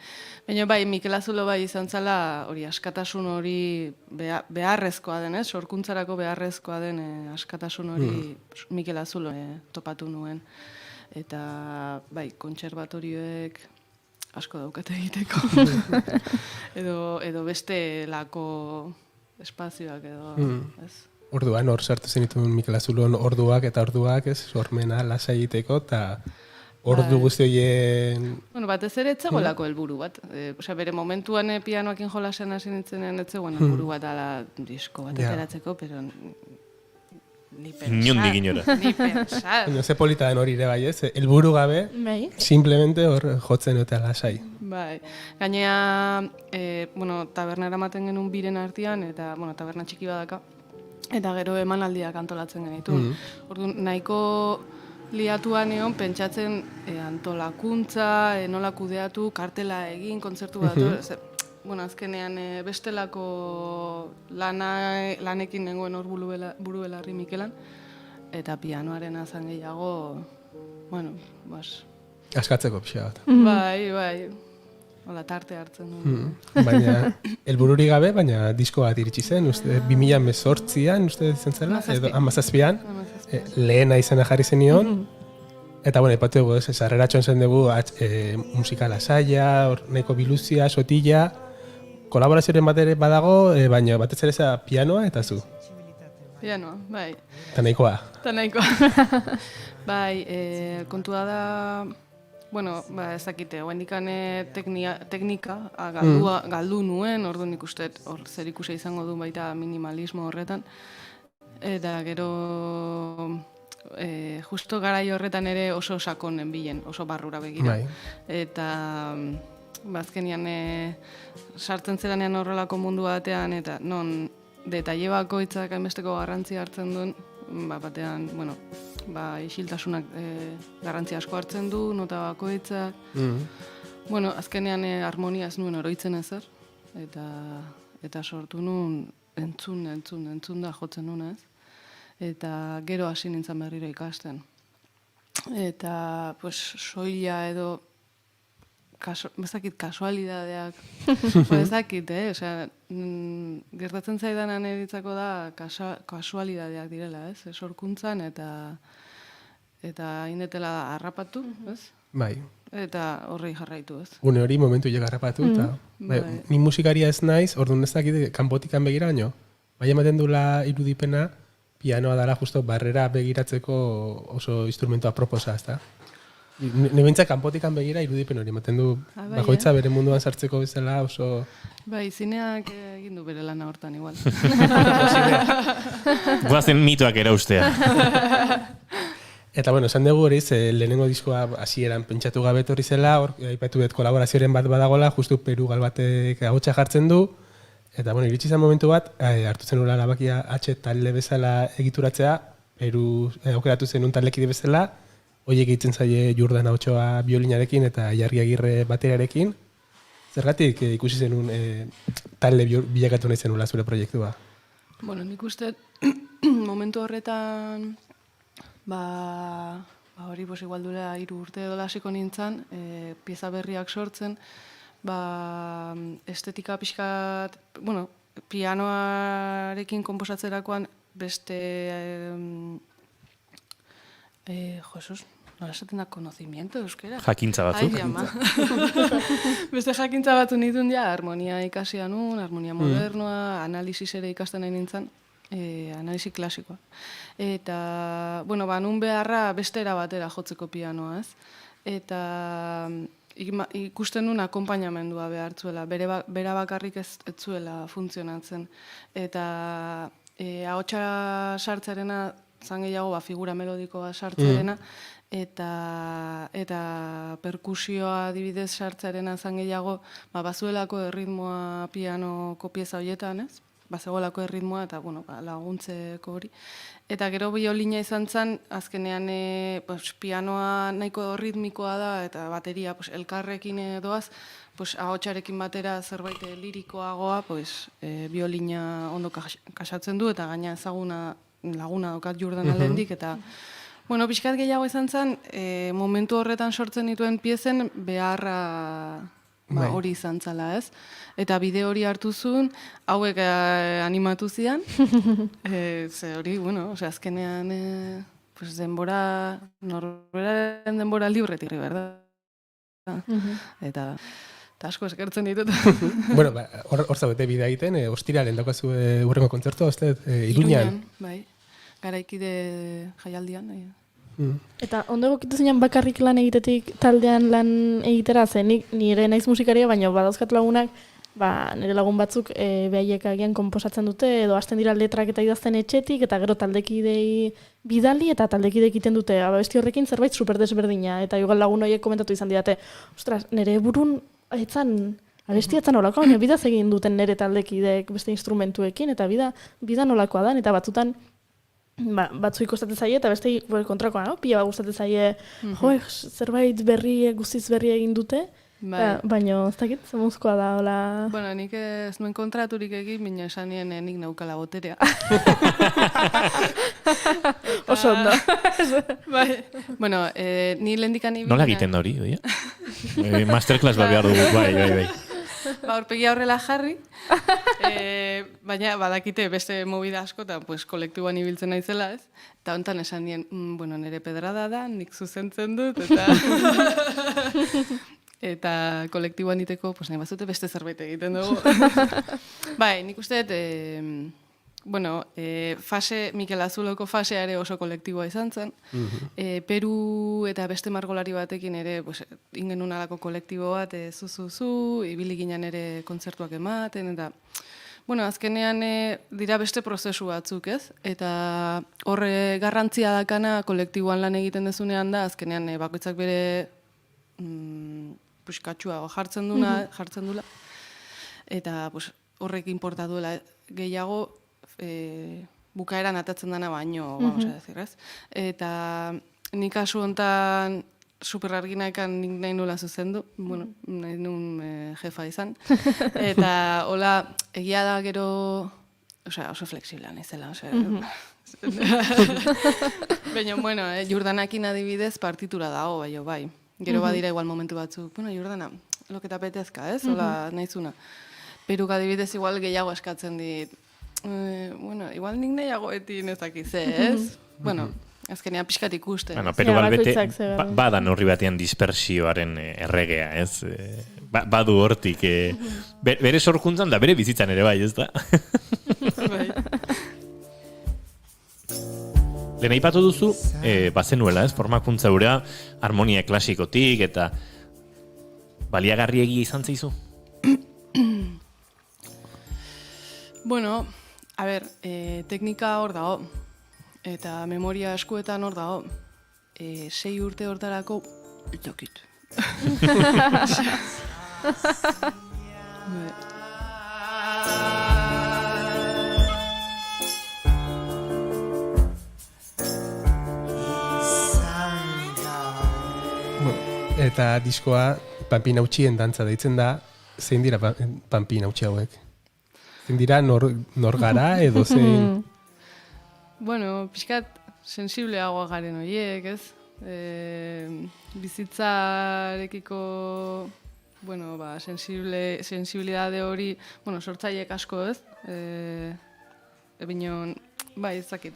Baina bai, Mikel Azulo bai izan zala hori askatasun hori beharrezkoa den, sorkuntzarako beharrezkoa den askatasun hori Mikel Azulo topatu nuen. Eta bai, kontserbatorioek asko daukate egiteko. edo beste lako espazioak edo, ez? Orduan, hor sartu zenituen Mikel Azulon orduak eta orduak, ez? Sormena, lasa egiteko, eta ordu guzti horien... Bueno, batez ere etzegoelako helburu bat. Osea, bere momentuan pianoakin jolasen hasi nintzenen etzegoen helburu bat ala disko bat ateratzeko, pero ni pensar. Inondik inora. Ni pensar. Ze polita den hori ere bai, ez? Helburu gabe, simplemente hor jotzen eta lasai. Bai. Gainea, bueno, tabernara ematen genuen biren artean, eta, bueno, taberna txiki badaka, eta gero emanaldiak antolatzen genitu. Orduan, nahiko liatuan egon, pentsatzen antolakuntza, nola kudeatu, kartela egin, kontzertu bat, bueno, azkenean bestelako lanekin nengoen hor buru belarri Mikelan, eta pianoaren azan gehiago, bueno, bas... Askatzeko pixka bat. Bai, hola, tarte hartzen du. Baina, helbururi gabe, baina disko bat iritsi zen, 2018an, uste zen zela, edo 17an, lehena izena jarri zenion, eta, bueno, ipatu dugu, sarreratxoan zen dugu musika lasaia, nahiko biluzia, sotila, kolaborazioaren bat ere badago, baina batez ere pianoa eta zu. Pianoa, bai. Eta nahikoa. Bai, kontua da, bueno, ezakite, oendikan teknika galdu nuen, orduan ikustet, hor zer ikusia izango du baita minimalismo horretan, eta gero justo garai horretan ere oso sakonen bilen, oso barrura begira. Eta bazkenian sartzen zeranean horrelako mundu batean, eta non detaile bakoitzak hainbesteko garrantzia hartzen duen, batean, bueno, isiltasunak garrantzia asko hartzen du, nota bakoitzak. Bueno, azkenean harmoniaz nuen oroitzen ezer, eta sortu nuen entzun da jotzen nuen ez. Eta gero hasi nintzen berriro ikasten. Eta, pues, soila edo bezakit kasualidadeak, bezakit, osea, gertatzen zaidanan eritzako da kasualidadeak direla, ez? Sorkuntzan eta indetela harrapatu, ez? Bai. Eta horrei jarraitu, ez? Une hori momentu hiek harrapatu, eta ni musikaria ez naiz, orduan ez dakit kanpotikan begira baino. bai ematen dula irudipena, pianoa dara justo barrera begiratzeko oso instrumento aproposa, ezta? Nebentza kanpotikan begira irudipen hori ematen du bakoitza bere munduan sartzeko bezala oso... Bai, zineak egin du bere lana hortan igual. Guazen mitoak eraustea. Eta bueno, esan dugu horiz, lehenengo diskoa hasieran pentsatu gabe etorri zela, hor aipatu dut kolaborazioaren bat badagola, justu Peru Galbatek agotxa jartzen du, eta bueno, iritsi zen momentu bat, hartu zen ura erabakia H talde bezala egituratzea, Peru aukeratu zen un taldekide bezala, horiek egiten zaie Jordana Ochoa biolinarekin eta Jarri Agirre bateriarekin. Zergatik ikusi zenun talde bilakatu nahi zenula zure proiektua? Bueno, nik uste momentu horretan hori igual duela 3 urte edo hasiko nintzen, pieza berriak sortzen, estetika pixkat, bueno, pianoarekin konposatzerakoan beste Jesus, nola esaten da conocimiento euskera? Jakintza batzuk. Ai, ama. Beste jakintza batzu nituen harmonia ikasia nun, harmonia modernoa, analisis ere ikasten nahi nintzen, analisi klasikoa. Eta, bueno, nun beharra beste era batera jotzeko pianoa, ez? Eta ikusten nun akompainamendua behartzuela, bera bakarrik ez zuela funtzionatzen. Eta ahotsa sartzarena zan gehiago figura melodikoa sartzarena, eta perkusioa adibidez sartzarena zan gehiago bazuelako erritmoa pianoko pieza horietan, ez? Bazegoelako erritmoa eta bueno, laguntzeko hori. Eta gero biolina izan zen, azkenean pianoa nahiko ritmikoa da eta bateria elkarrekin doaz, ahotsarekin batera zerbait lirikoagoa, biolina ondo kasatzen du eta gaina ezaguna laguna daukat Jordana lehendik, eta bueno, pixkat gehiago izan zen, momentu horretan sortzen dituen piezen beharra hori izan zala, ez? Eta bide hori hartu zuen, hauek animatu zian, ze hori, bueno, azkenean denbora, norberaren denbora libretirri, berda? Eta asko eskertzen ditut. Bueno, hor zaudete bidea egiten, ostiralen daukazu hurrengo kontzertua, Iruñan. Bai, Garaikide jaialdian. Eta ondo egokitu zinean bakarrik lan egitetik taldean lan egitera zen, nire naiz musikaria, baina badauzkat lagunak, nire lagun batzuk behaiek agian konposatzen dute, edo hasten dira letrak eta idazten etxetik, eta gero taldekidei bidali, eta taldekideek egiten dute, abesti horrekin zerbait super desberdina, eta igual lagun horiek komentatu izan didate, ostras, nire burun abestia etzan nolakoa, baina bidaz egin duten nire taldekideek beste instrumentuekin, eta bida nolakoa da, eta batzutan batzuik gustatzen zaie, eta beste kontrakoa, pila bat gustatzen zaie, zerbait guztiz berri egin dute, baina ez dakit, zemuzkoa da, hola... Bueno, nik ez nuen kontraturik egin, baina esan nien nik naukala boterea. Oso ondo. Bueno, ni lehendikan ibili... Nola egiten da hori, oia? Masterclass behar dugu, bai. Aurpegia horrela jarri, baina badakite beste movida askotan, kolektiboan ibiltzen naizela, ez? Eta hontan esan nien, bueno, nire pedrada da, nik zuzentzen dut, eta kolektiboan iteko, nahi bazute beste zerbait egiten dugu. Bai, nik uste dut, bueno, Mikel Azuloko fasea ere oso kolektiboa izan zen. Peru eta beste margolari batekin ere ingen unalako kolektibo bat, zu, ibili ginen ere kontzertuak ematen, eta bueno, azkenean dira beste prozesu batzuk, ez? Eta horre garrantzia dakana kolektiboan lan egiten dezunean da, azkenean bakoitzak bere puskatxua jartzen dula, eta horrek inporta duela gehiago, bukaeran atatzen dana baino, vamos a decir, ez? Eta nik kasu hontan super arginaekan nik nahi nula zuzendu, bueno, nahi nun jefa izan, eta hola, egia da gero, oso fleksibla naizela, baina, bueno, Jordanakin adibidez partitura dago, bai. Gero badira igual momentu batzuk, bueno, Jordana, lo que te apetezka, ez? Hola, nahizuna. Peruk adibidez igual gehiago eskatzen dit, bueno, igual nik nahiago etin ezakize, ez? Bueno, azkenean pixkat ikusten. Bueno, Peru Galbete badan horri batean dispersioaren erregea, ez? Badu hortik, bere sorkuntzan da bere bizitzan ere bai, ez da? Bai. dena ipatu duzu, bazenuela, ez, formakuntza ura, harmonia klasikotik, eta baliagarri egia izan zeizu? Bueno, a ber, teknika hor dago, eta memoria eskuetan hor dago. 6 urte hortarako, itokit. Eta diskoa Panpin Hautxien dantza deitzen da, zein dira Panpin Hautxi hauek? Zein dira nor gara edo zein? Bueno, pixkat sensibleagoa garen horiek, ez? Bizitzarekiko, bueno, sensibilidade hori, bueno, sortzaileek asko, ez? Binon, bai, ezakit.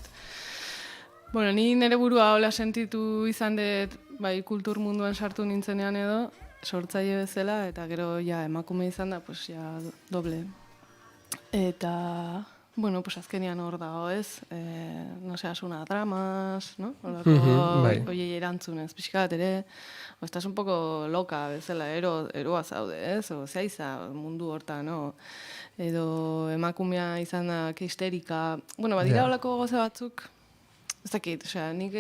Bueno, ni nire burua hola sentitu izan dut, bai, kultur munduan sartu nintzenean edo, sortzaile bezala, eta gero ja emakume izan da, pues ja doble. Eta, bueno, pues azkenean hor dago, ez? No se asuna dramas, no? Horako, oiei erantzunez, pixkat ere, estás un poco loka bezala, eroa zaude, ez? O zeiza mundu horta, no? Edo emakumea izan da histerika. Bueno, badira holako goze batzuk, ez dakit, osea, nik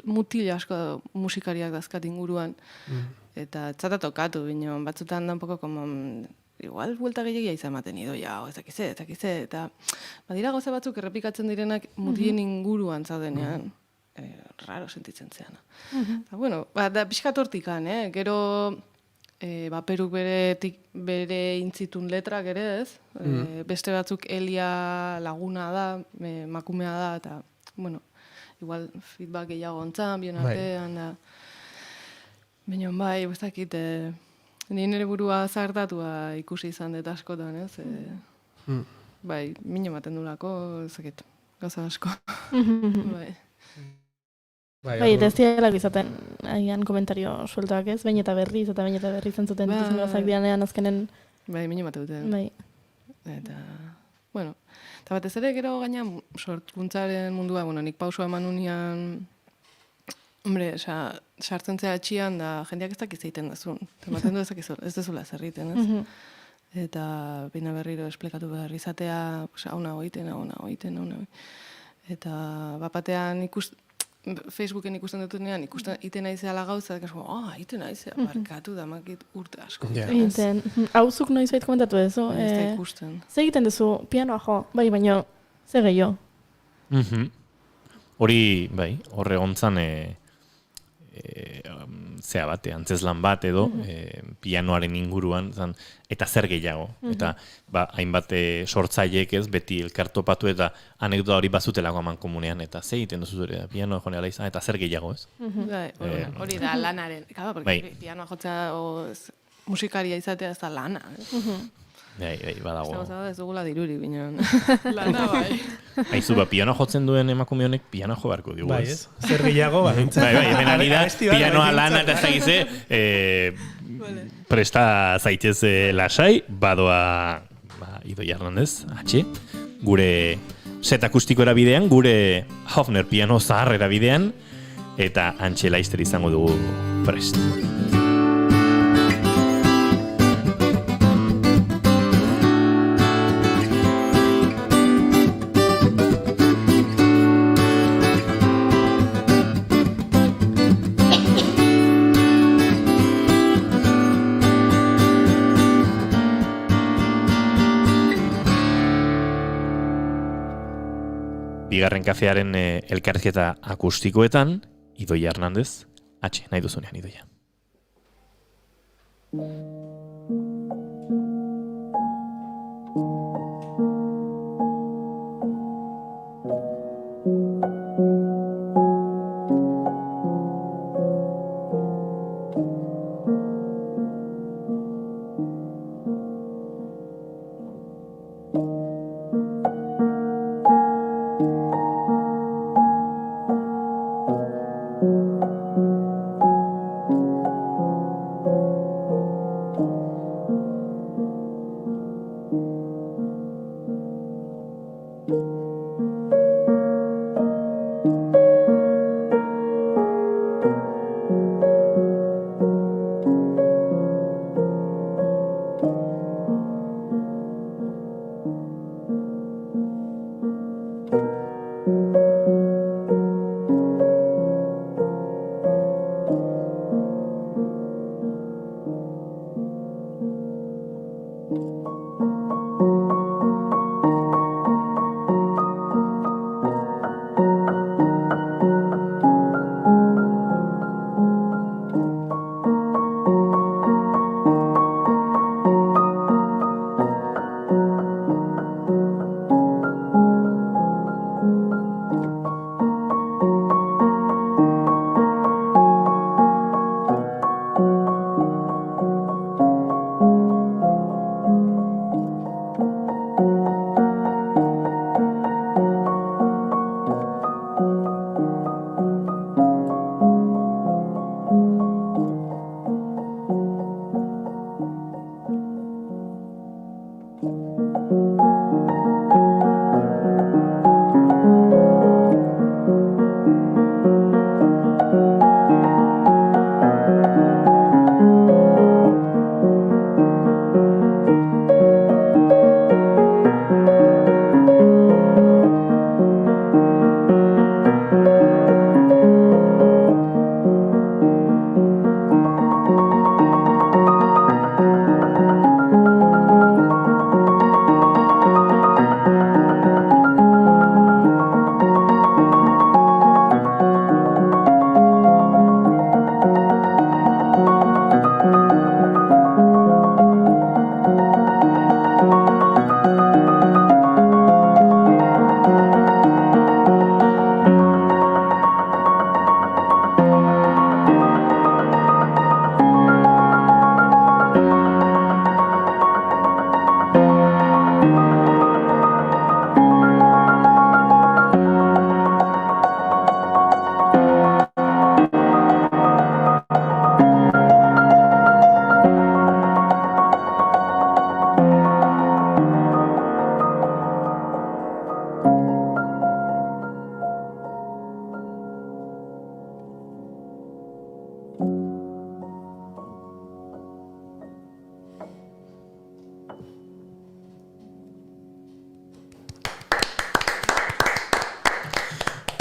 mutil asko musikariak dazkat inguruan, eta txata tokatu, bineon, batzutan da un poco como, igual, buelta gehiagia izan maten idoia, ez dakize, eta badira goze batzuk errepikatzen direnak mutilien inguruan zaudenean, raro sentitzen zean. Eta, bueno, da pixkat hortikan, gero, Peruk bere intzitun letrak ere, ez? Beste batzuk Elia laguna da, makumea da, eta, bueno, igual feedback gehiago ontzan, bien artean, da. Baina, bai, ez dakit, nire burua zartatua ikusi izan dut askotan, ez? Bai, mine ematen dulako, ez dakit, gauza asko. Bai. Bai, eta ez dialak izaten, agian komentario sueltoak ez, bain eta berri izan zuten dituzun gauzak dianean azkenen. Bai, mine ematen duten. Bai. Eta, bueno, eta batez ere gero gaina sortkuntzaren mundua, bueno, nik pausua eman unian, hombre, sartzen zera txian da jendeak ez dakiz egiten dazun. Ematen du ez dezula zerriten, ez? Eta bina berriro esplikatu behar izatea, hau nago egiten. Eta bapatean Facebooken ikusten dutunean, iten naizela gauza, iten naizela, barkatu da makit urte asko. Iten, hauzuk noiz bait komentatu ezo? Ez da ikusten. Zer egiten duzu, pianoa jo, bai, baina, zer gehiago? Hori, bai, horre gontzan, zea bat, antzeslan bat edo, pianoaren inguruan, eta zer gehiago. Eta, hainbat sortzaileek ez, beti elkartopatu eta anekdota hori bazutelako aman komunean, eta ze egiten duzu zure, pianoa joan izan, eta zer gehiago, ez? Hori da lanaren, pianoa jotzea, musikaria izatea ez da lana. Bai, badago. Ez dugula diruri, binean. Lana, bai. Aizu, pianoa jotzen duen emakume honek pianoa jo beharko digu, ez? Zer gehiago, hemen ari da, pianoa lana eta zagize, presta zaitez lasai, badoa Idoia Hernandez, gure set akustiko erabidean, gure Hofner piano zahar erabidean, eta Antxe Laister izango dugu prest. Bigarren kafearen elkarrizketa akustikoetan, Idoia Hernandez, nahi duzunean, Idoia.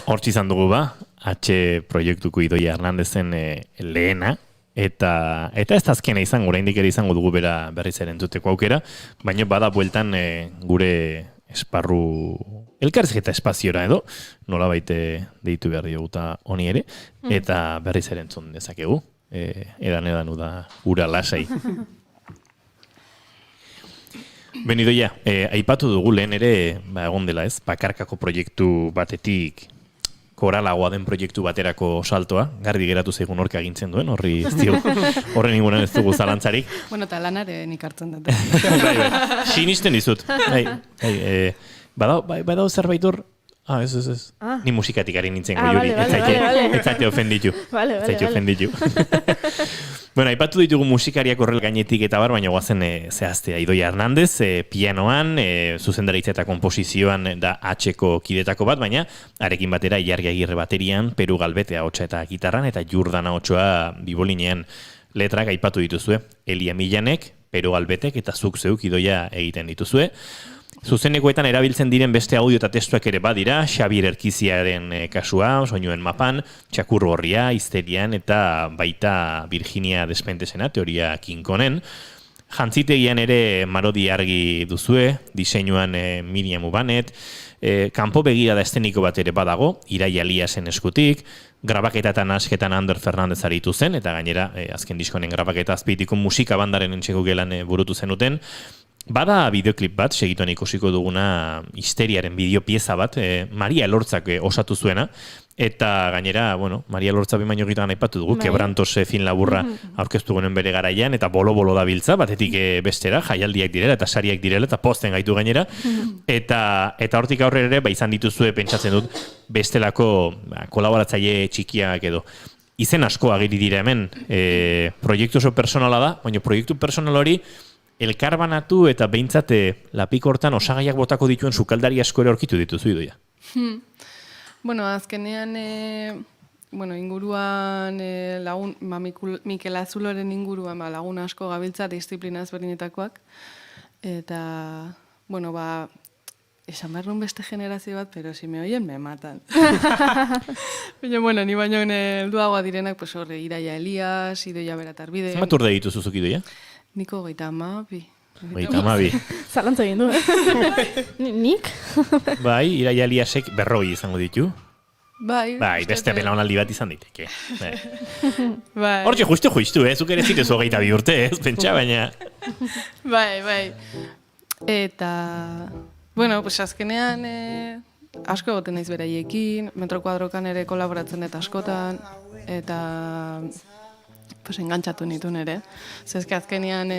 Hortz izan dugu H proiektuko Idoia Hernandezen lehena, eta ez da azkena izango, oraindik ere izango dugu bera berriz ere entzuteko aukera, baina bada bueltan gure esparru elkarrizketa espaziora edo, nolabait deitu behar dioguta honi ere, eta berriz ere entzun dezakegu, edan uda ura lasai. Benidoia, aipatu dugu lehen ere, egon dela ez, bakarkako proiektu batetik koralagoa den proiektu baterako saltoa, garbi geratu zaigun orka agintzen duen, horren ingunan ez dugu zalantzarik. Bueno, eta lanaren ikartzen dut. Sinisten dizut. Badao zerbait hor? Ez. Ni musikatik ari nintzen goiuri. Ez zaite ofenditu. Bueno, aipatu ditugu musikariak horrel gainetik eta baina guazen zehaztea. Idoia Hernandez, pianoan, zuzendaritza eta komposizioan da H-ko kidetako bat, baina arekin batera Ilargi Agirre baterian, Peru Galbetea hotsa eta gitarran, eta Jurdana otsoa bibolinean letrak aipatu dituzue. Elia Milanek, Peru Galbetek eta zuk zeuk Idoia egiten dituzue. Zuzenekoetan erabiltzen diren beste audio eta testuak ere badira, Xabier Erkiziaren kasua, soinuen mapan, Txakur Gorria, Histerian eta baita Virginia Despentesena, teoria kinkonen. Jantzitegian ere Marodi Argi duzue, diseinuan Miriam Ubanet, kanpo begirada esteniko bat ere badago, Iraia Eliasen eskutik, grabaketatan asketan Ander Fernandez aritu zen, eta gainera azken diskonen grabaketa azpeitiko musika bandaren entxeko gelan burutu zenuten. Bada bideoklip bat, segituan ikusiko duguna Histeriaren bideopieza bat, Maria Elortzak osatu zuena, eta gainera, Maria Elortza baino egitean aipatu dugu, Quebrantos fin laburra aurkeztu gonen bere garaian, eta bolo-bolo da biltza, batetik bestera, jaialdiak direla, eta sariak direla, eta posten gaitu gainera, eta hortik aurrera ere, izan dituzue pentsatzen dut, bestelako kolaboratzaile txikiak edo. Izen asko agiri dira hemen, proiektu oso personala da, baina proiektu personal hori, elkarbanatu eta behintzate lapiko hortan osagaiak botako dituen sukaldari asko ere aurkitu dituzu Idoia. Bueno, azkenean inguruan lagun, Mikel Azuloren inguruan lagun asko gabiltza disiplina ezberdinetakoak, eta, esan behar nun beste generazio bat, pero si me oyen, me matan. Baina, ni baino helduagoa direnak, horre, Iraia Elias, Idoia Beratarbide. Zenbat urde dituzuzuk Idoia? Niko 32. 32. Zalantza egin du. Nik? Bai, Iraia Eliasek 40 izango ditu. Bai, beste belaunaldi bat izan diteke. Bai. Hortxe justu, zuk ere zirezu 22 urte, ez, pentsa, baina. Bai. Eta, azkenean asko egoten naiz beraiekin, Metro Kuadrokan ere kolaboratzen eta askotan, eta engantzatu nituen ere. Zezke azkenean,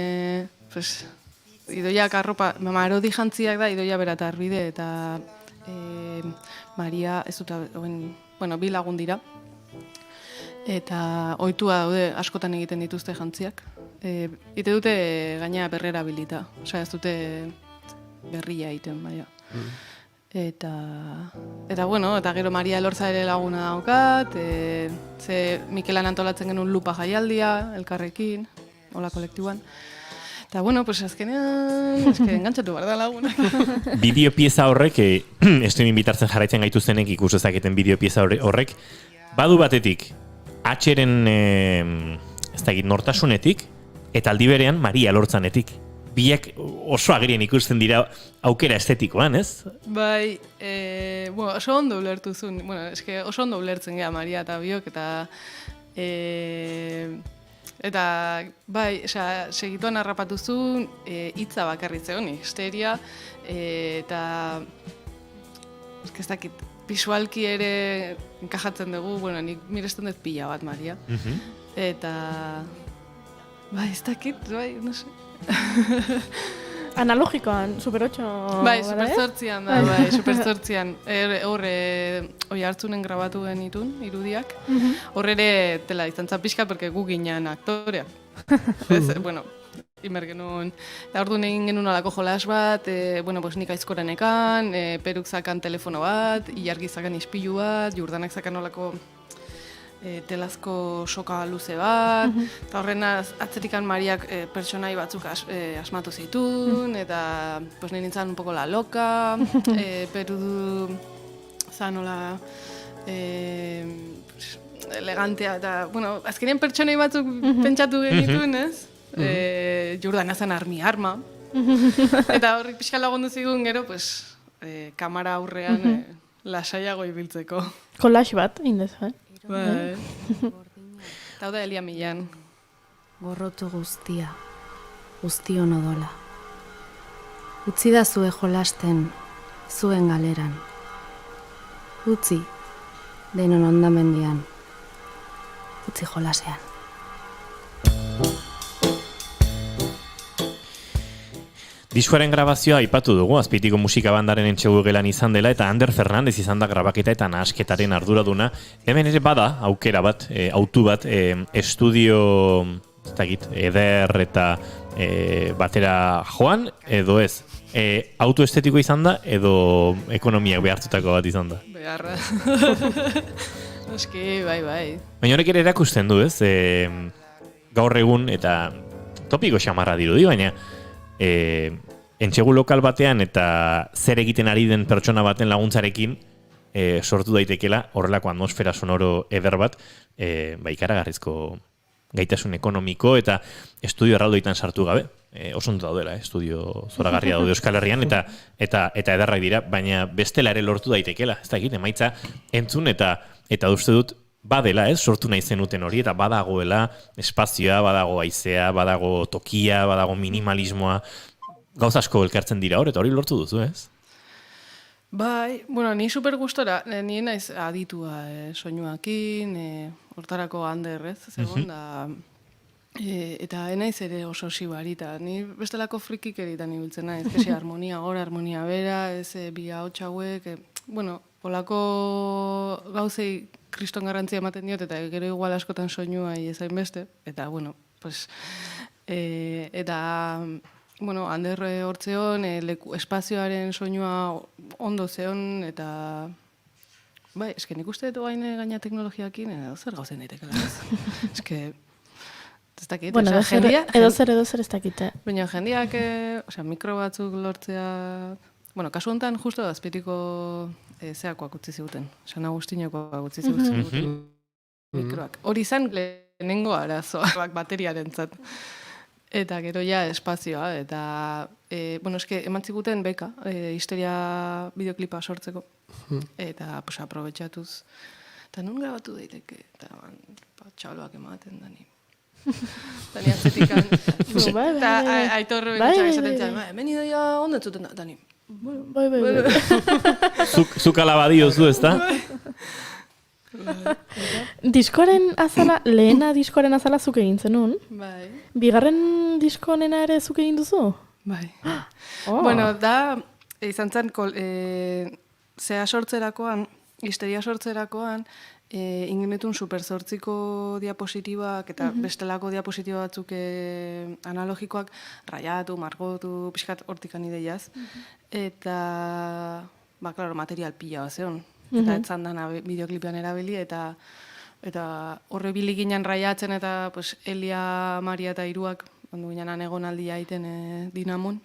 Idoiak arropa, Marodi jantziak da, Idoia Beratarbide, eta Maria, ez dut, bi lagun dira. Eta ohitua daude askotan egiten dituzte jantziak. Ite dute gaina berrera bilita, ez dute berria egiten, baina. Eta gero Maria Elortza ere laguna daukat, ze Mikelan antolatzen genuen lupa jaialdia, elkarrekin, hola kolektiboan. Eta azkenean, engantzatu behar da laguna. Bideopieza horrek, streaming bitartzen jarraitzen gaituztenek ikus dezaketen bideopieza horrek, badu batetik, H-ren nortasunetik, eta aldi berean Maria Elortzanetik. Biak oso agirien ikusten dira aukera estetikoan, ez? Bai, oso ondo ulertu zuen, oso ondo ulertzen gea Maria eta biok, eta bai, segituan harrapatu zuen, hitza bakarri zegoen, Histeria, eta ez dakit, visualki ere enkajatzen dugu, nik miresten dut pila bat Maria, eta bai, ez dakit, bai, no sé. Analogikoan, Super 8. Bai, Super 8an, Super 8an. Hor hartzunen grabatu genitun, irudiak. Horre ere, tela izan pixka, porque gu ginen aktoreak. Imer genuen, orduan egin genuen alako jolas bat, nik aizkoran ekan, Peruk zakan telefono bat, Ilargi zakan ispilu bat, Jurdanak zakan olako telazko soka luze bat, eta horren atzerikan Mariak pertsonai batzuk asmatu zituen, eta nire nintzen un poco la loca, Peru zan hola elegantea, eta, bueno, azkenean pertsonei batzuk pentsatu genituen, ez? Jordana zen arma. Eta horrik pixka lagundu zigun gero, pues, kamara aurrean lasaiago ibiltzeko. Collage bat, indez, Bai. Eta da Elia Millan. Gorroto guztia, guztion odola. Utzi da zue jolasten, zuen galeran. Utzi, denon ondamendian. Utzi jolasean. Diskoaren grabazioa aipatu dugu, Azpeitiko musika bandaren entxegu gelan izan dela, eta Ander Fernandez izan da grabaketa eta nahasketaren arduraduna. Hemen ere bada, aukera bat, autu bat, estudio, eder eta batera joan, edo ez. Auto estetiko izan da, edo ekonomiak behartutako bat izan da. Beharra. Eski, bai. Baina horrek ere erakusten du, ez? Gaur egun, eta topiko xamarra dirudi, baina entxegu lokal batean eta zer egiten ari den pertsona baten laguntzarekin sortu daitekela horrelako atmosfera sonoro eder bat, ikaragarrizko gaitasun ekonomiko eta estudio erraldoitan sartu gabe. Oso ondo daudela, estudio zoragarria daude Euskal Herrian eta ederrak dira, baina bestela ere lortu daitekela. Ez dakit, emaitza entzun eta uste dut badela, sortu nahi zenuten hori, eta badagoela espazioa, badago haizea, badago tokia, badago minimalismoa, gauza asko elkartzen dira hor, eta hori lortu duzu, ez? Bai, bueno, ni super gustora, ni naiz aditua soinuakin, hortarako Ander, ez? Zegoen da, eta naiz ere oso sibarita, ni bestelako frikik eritan ibiltzen naiz, kesi harmonia gora, harmonia bera, ez bi ahots hauek, bueno, olako gauzei kriston garrantzia ematen diot, eta gero igual askotan soinua ezain beste, eta, bueno, pues, eta, bueno, Ander hortzeon, espazioaren soinua ondo zeon, eta, bai, eske nik uste dut gaina teknologiakin, zer gauzen daitekela, ez? Eske, ez dakit, bueno, edo zer ez dakite. Baina jendeak, mikro batzuk lortzea, bueno, kasu honetan justo Azpeitiko zeakoak utzi ziguten, San Agustinokoak utzi ziguten mikroak. Hori izan lehenengo arazoak bateriarentzat. Eta gero ja espazioa, eta, bueno, eske eman ziguten beka, histeria bideoklipa sortzeko, eta, pues, aprobetxatuz. Eta nun grabatu daiteke, eta, txaloak ematen dani. Dani atzetikan. Eta aitorro esaten zan, hemen idoia ondo entzuten da, Dani. Bai. Zuk alabadio zu, ez da? Diskoaren azala, lehena diskoaren azala zuk egin zenun. Bai. Bigarren diskonena ere zuk egin duzu? Bai. Bueno, da, izan zen, zea sortzerakoan, histeria sortzerakoan, ingenetun super zortziko diapositibak eta bestelako diapositiba batzuk analogikoak raiatu, margotu, pixkat hortikan ideiaz. Eta, klaro, material pila bat zeon. Eta etzan dana bideoklipean erabili, eta horre biliginen raiatzen eta Elia, Maria eta Iruak ondu ginen egonaldia egiten Dinamon.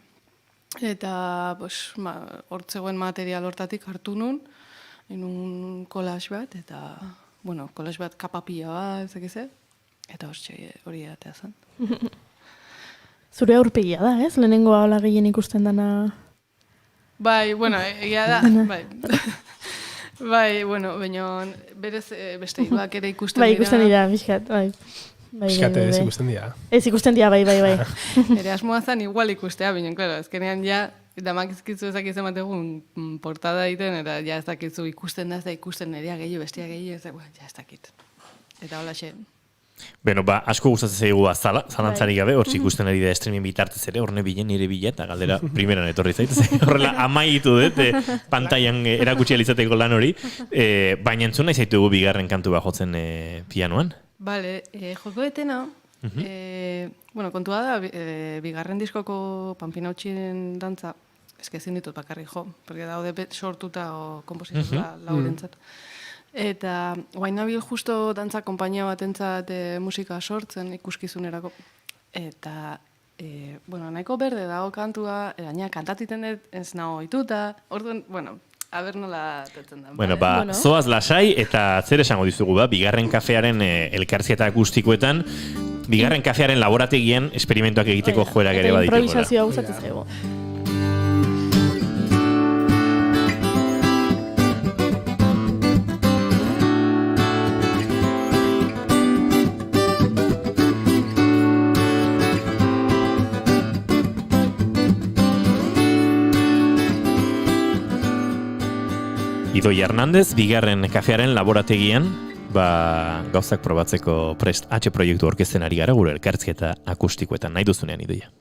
Eta hortzegoen material hortatik hartu nun, inun collage bat, eta, bueno, collage bat kapapila bat, ezekize, eta hori edatea zen. Zure aurpegia da, ez? Lehenengo hola gehien ikusten dana... Bai, bueno, egia da, bai. Bai, bueno, baina berez beste iruak ere ikusten dira. Bai, ikusten dira, bizkat, bai. Bizkat ez ikusten dira. Ez ikusten dira, bai. Ere asmoa zen igual ikustea, baina, klaro, azkenean ja, damak izkizu ezakitzen bategun portada egiten, eta ja ez dakizu ikusten da, ez da ikusten nerea gehiago, bestia gehiago, ez da, ja ez dakit. Eta hola xe. Beno, asko gustatzen zaigu azala, zalantzarik gabe, hor ikusten ari da streaming bitartez ere, horne bilen nire bila, eta galdera primeran etorri zaitez. Horrela, amaitu dut, pantailan erakutsi alizateko lan hori, baina entzun nahi zaitugu bigarren kantu bat jotzen pianoan. Bale, joko etena, bueno, kontua da, bigarren diskoko Pampinautxien dantza, ezkezin ditut bakarrik jo, porque daude sortuta o komposituta laurentzat. Eta guain nabil justo dantza konpainia batentzat musika sortzen ikuskizunerako. Eta, bueno, nahiko berde dago kantua, gaina kantatiten dut ez nago ohituta. Orduan, bueno, A ber nola tetzen da. Bueno, zoaz lasai eta zer esango dizugu bigarren kafearen elkarrizketa akustikoetan, bigarren kafearen laborategian esperimentuak egiteko joerak ere baditugu. Improvisazioa gustatzen zaigu. Idoi Hernández, bigarren kafearen laborategian, gauzak probatzeko prest H proiektu orkesten ari gara gure elkarrizketa akustikoetan. Nahi duzunean, Idoia.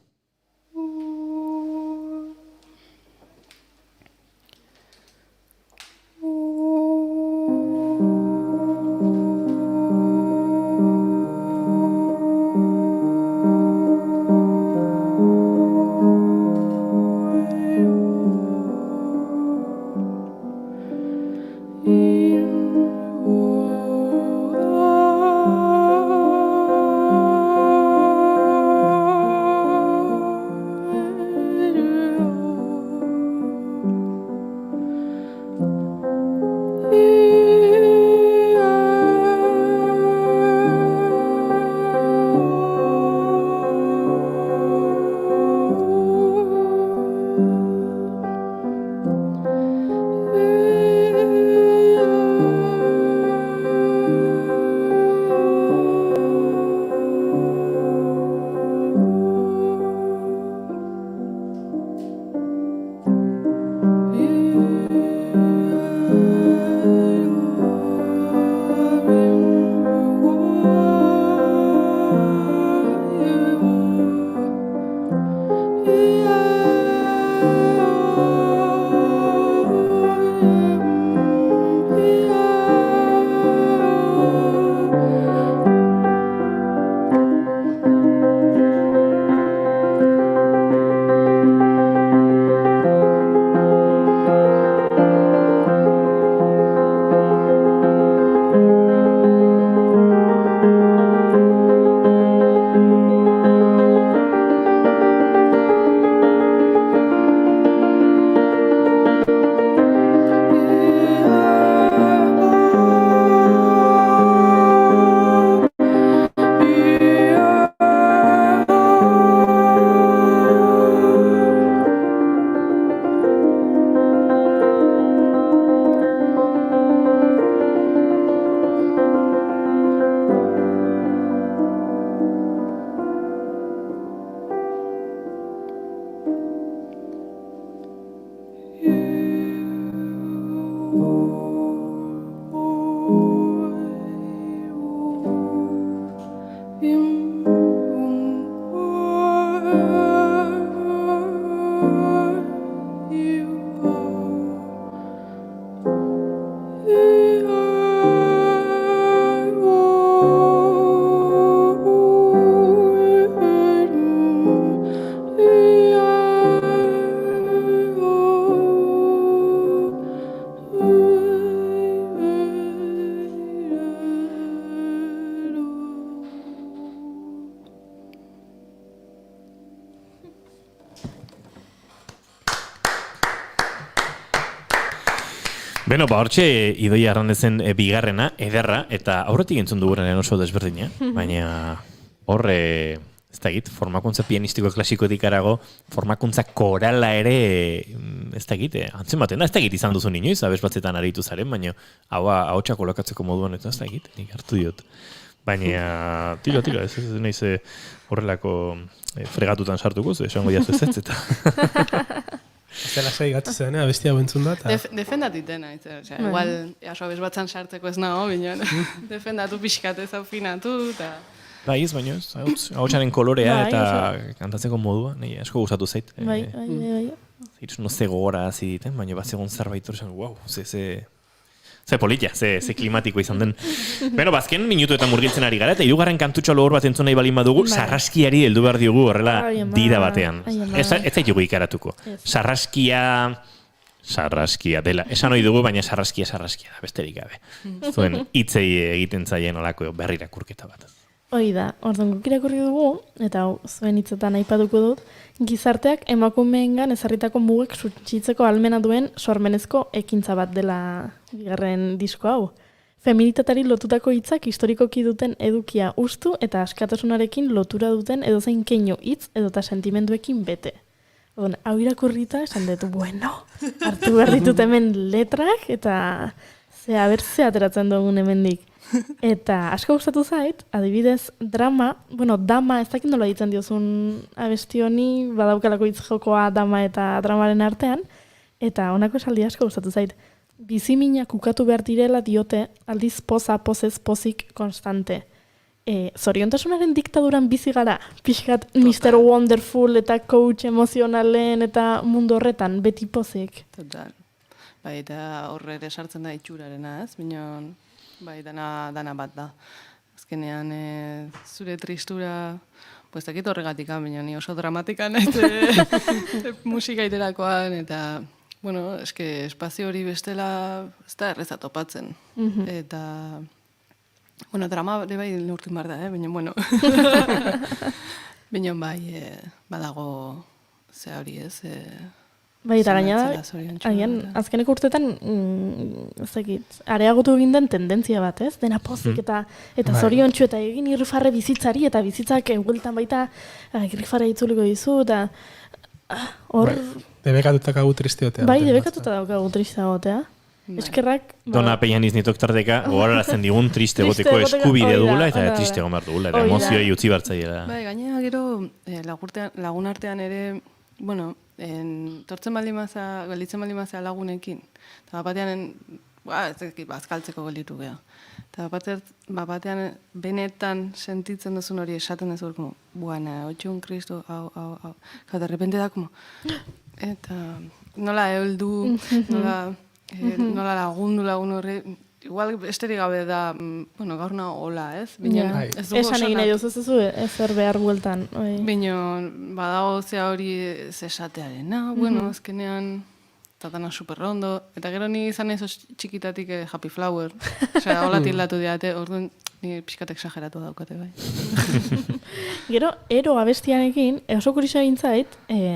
Beno, hortxe Idoia Hernández bigarrena, ederra, eta aurretik entzun dugurenen oso desberdina, baina horre, ez da egit, formakuntza pianistiko klasikoetik arago, formakuntza korala ere, ez da egit, antzen baten da, ez da egit izan duzu inoiz, abez batzetan aritu zaren, baina ahotsa kolokatzeko moduan, eta ez da egit, nik hartu diot. Baina, tira, ez nahiz horrelako fregatutan sartuko, esango jazu ez eta... Zela zei gatu zen, abestia bentzun da. Defendatitena, igual, aso abez batzan sartzeko ez nago, binean, defendatu pixkat ez aufinatu, eta... Bai, ez baino, ahotsaren kolorea eta kantatzeko modua, nahi asko gustatu zait. Bai. No ze gogora hazi diten, baina bat zegoen zerbait hori, wow, ze politia, ze klimatiko izan den. Beno, bazken minutu eta murgiltzen ari gara, eta hirugarren kantutxo logor bat entzun nahi balin badugu, sarraskiari heldu behar diogu horrela dira batean. Ez zaitugu ikaratuko. Sarraskia dela. Esan hori dugu, baina sarraskia da, besterik gabe. Zuen hitzei egiten zaien olako berrirakurketa bat. Hoi da, orduan guk irakurri dugu, eta hau zuen hitzetan aipatuko dut, gizarteak emakumeengan ezarritako mugek suntsitzeko ahalmena duen sormenezko ekintza bat dela bigarren disko hau. Feminitatari lotutako hitzak historikoki duten edukia ustu eta askatasunarekin lotura duten edozein keinu hitz edota sentimenduekin bete. Orduan, hau irakurrita esan dut, bueno, hartu behar ditut hemen letrak eta ze ateratzen dugun hemendik. Eta asko gustatu zait, adibidez, dama, ez dakit nola ditzen diozun abesti honi, badaukalako hitz jokoa dama eta dramaren artean, eta honako esaldi asko gustatu zait. Biziminak ukatu behar direla diote, aldiz poza, pozez, pozik, konstante. Zoriontasunaren diktaduran bizi gara, pixkat Mr. Wonderful eta coach emozionalen eta mundu horretan, beti pozik. Total. Bai, eta horre ere sartzen da itxurarena, ez? Binon, bai, dana bat da. Azkenean, zure tristura, pues dakit horregatik, baina ni oso dramatika naiz musika iterakoan, eta, bueno, eske espazio hori bestela ez da erreza topatzen. Eta, bueno, drama ere bai neurtin behar da, baina, bueno. Baina bai, badago ze hori ez, bai, eta gaina, azkeneko urteetan, areagotu egin den tendentzia bat, ez? Dena pozik eta zoriontsu eta egin irrifarre bizitzari, eta bizitzak bueltan baita irrifarre itzuliko dizu, eta hor... Debekatutak agu triste otea. Bai, debekatuta daukagu triste otea. Eskerrak... Dona peian iznitok tardeka, gogorarazten digun triste goteko eskubide dugula eta triste gomar dugula, eta emozioi utzi bartzaiela. Bai, gainera gero lagun artean ere, bueno, tortzen galitzen baldin mazea lagunekin. Eta batean, bazkaltzeko gelitu geha. Eta batean benetan sentitzen duzun hori esaten duzu, como, buena, otxun kristo, hau. Eta repente da, como, eta nola euldu, nola lagun horre, igual esterik gabe da, bueno, gaurna hola, ez? Esan egin nahi duz ezer behar bueltan. Bino, badago zea hori zesatearen, bueno, azkenean, tatana superrondo, eta gero ni izan ez txikitatik happy flower, osea, hola tildatu diate, orduan, ni pixkat exageratu daukate, bai. Gero, ero abestianekin, oso kuriosa gintzait,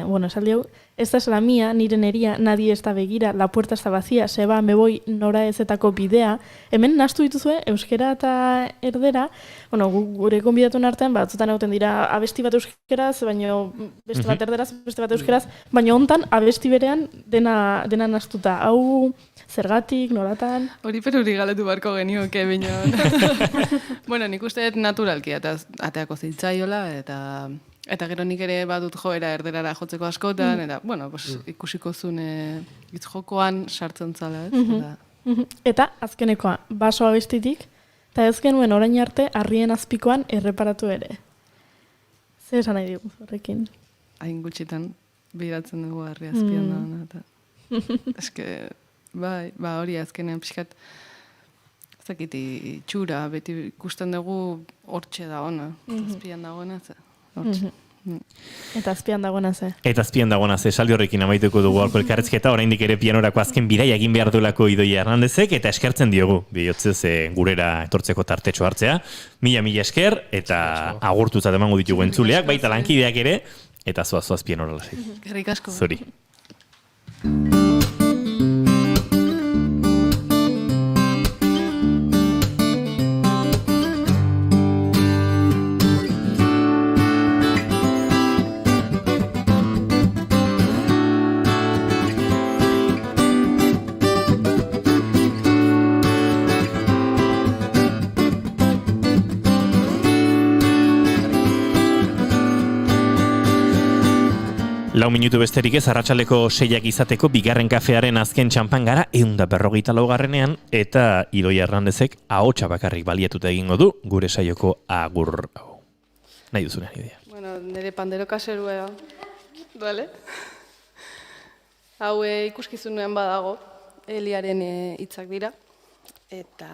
bueno, esaldi hau, esta es la mía, nire neria, nadie está begira, la puerta está vacía, se va, me voy, nora ezetako bidea. Hemen nahastu dituzue, euskera eta erdera, bueno, gure konbidatuen artean, batzutan egoten dira abesti bat euskeraz, baina beste bat erderaz, beste bat euskeraz, baina hontan abesti berean dena nahastuta. Hau, zergatik, noratan? Hori peruri galetu barko genioke, baina... Bueno, nik uste naturalki, eta ateako zitzaiola, eta gero nik ere badut joera erderara jotzeko askotan, eta, bueno, ikusiko zuen hitz jokoan sartzen zala, ez? Eta, azkenekoa, baso abestitik, eta ez genuen orain arte harrien azpikoan erreparatu ere. Zer esan nahi digu horrekin? Hain gutxitan biratzen dugu harri azpian da, eta... Eske, bai, hori azkenean pixkat, zakiti itxura, beti ikusten dugu hortxe da ona, azpian dagoena, hortxe. Eta azpian dagoena ze. Eta azpian dagoena ze, esaldi horrekin amaituko dugu alko elkarrezketa, oraindik ere pianorako azken bidaia egin behar duelako Idoia Hernandezek, eta eskertzen diogu, bihotzez gurera etortzeko tartetxo hartzea. Mila esker, eta agurtutzat emango ditugu entzuleak, baita lankideak ere, eta zoaz pianora lasai. Gerrik asko. Zuri. Lau minutu besterik ez, arratsaleko 6 izateko bigarren kafearen azken txampan gara 154ean, eta Idoia Hernandezek ahotsa bakarrik baliatuta egingo du gure saioko agur hau. Nahi duzunean, Idoia. Bueno, nire pandero kaserua duele. Hau ikuskizunean badago, Eliaren hitzak dira, eta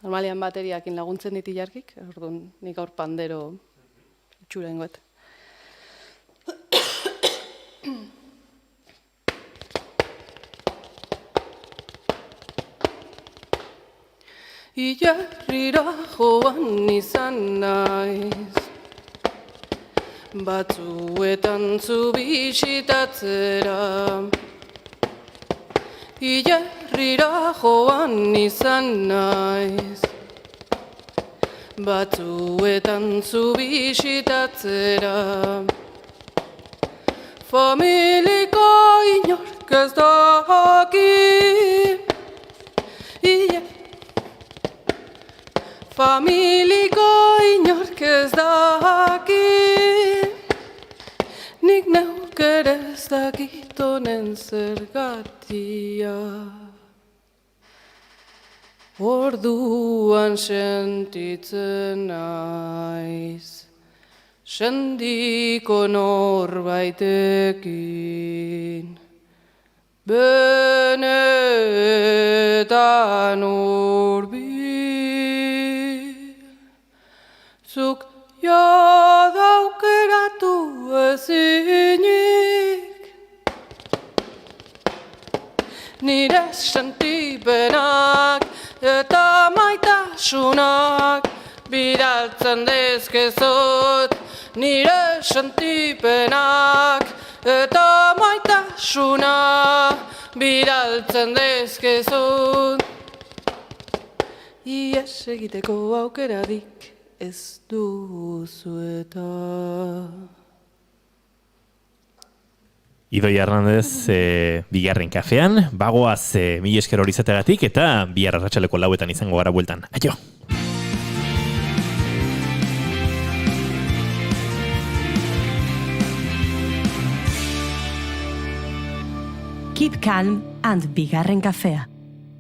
normalian bateriakin laguntzen diti jarkik, orduan nik gaur pandero itxura ingoet. Ilarrira joan izan naiz, batzuetan zu bisitatzera. Ilarrira joan izan naiz, batzuetan zu bisitatzera. Familiko inork ez daki, familiko inork ez daki, nik neuk ere ez dakit honen zergatia. Orduan sentitzen naiz, sendiko norbaitekin, benetan hurbil. Zuk jadaukeratu ezinik, nire sentipenak eta maitasunak bidaltzen dezkezot. Nire sentipenak eta maitasuna bidaltzen dezkezot. Ies egiteko aukerarik ez duzu eta. Idoi Hernandez, bigarren kafean, bagoaz mila esker hori izateagatik eta bihar arratsaleko 4 izango gara bueltan. Aio! Keep calm and bigarren kafea.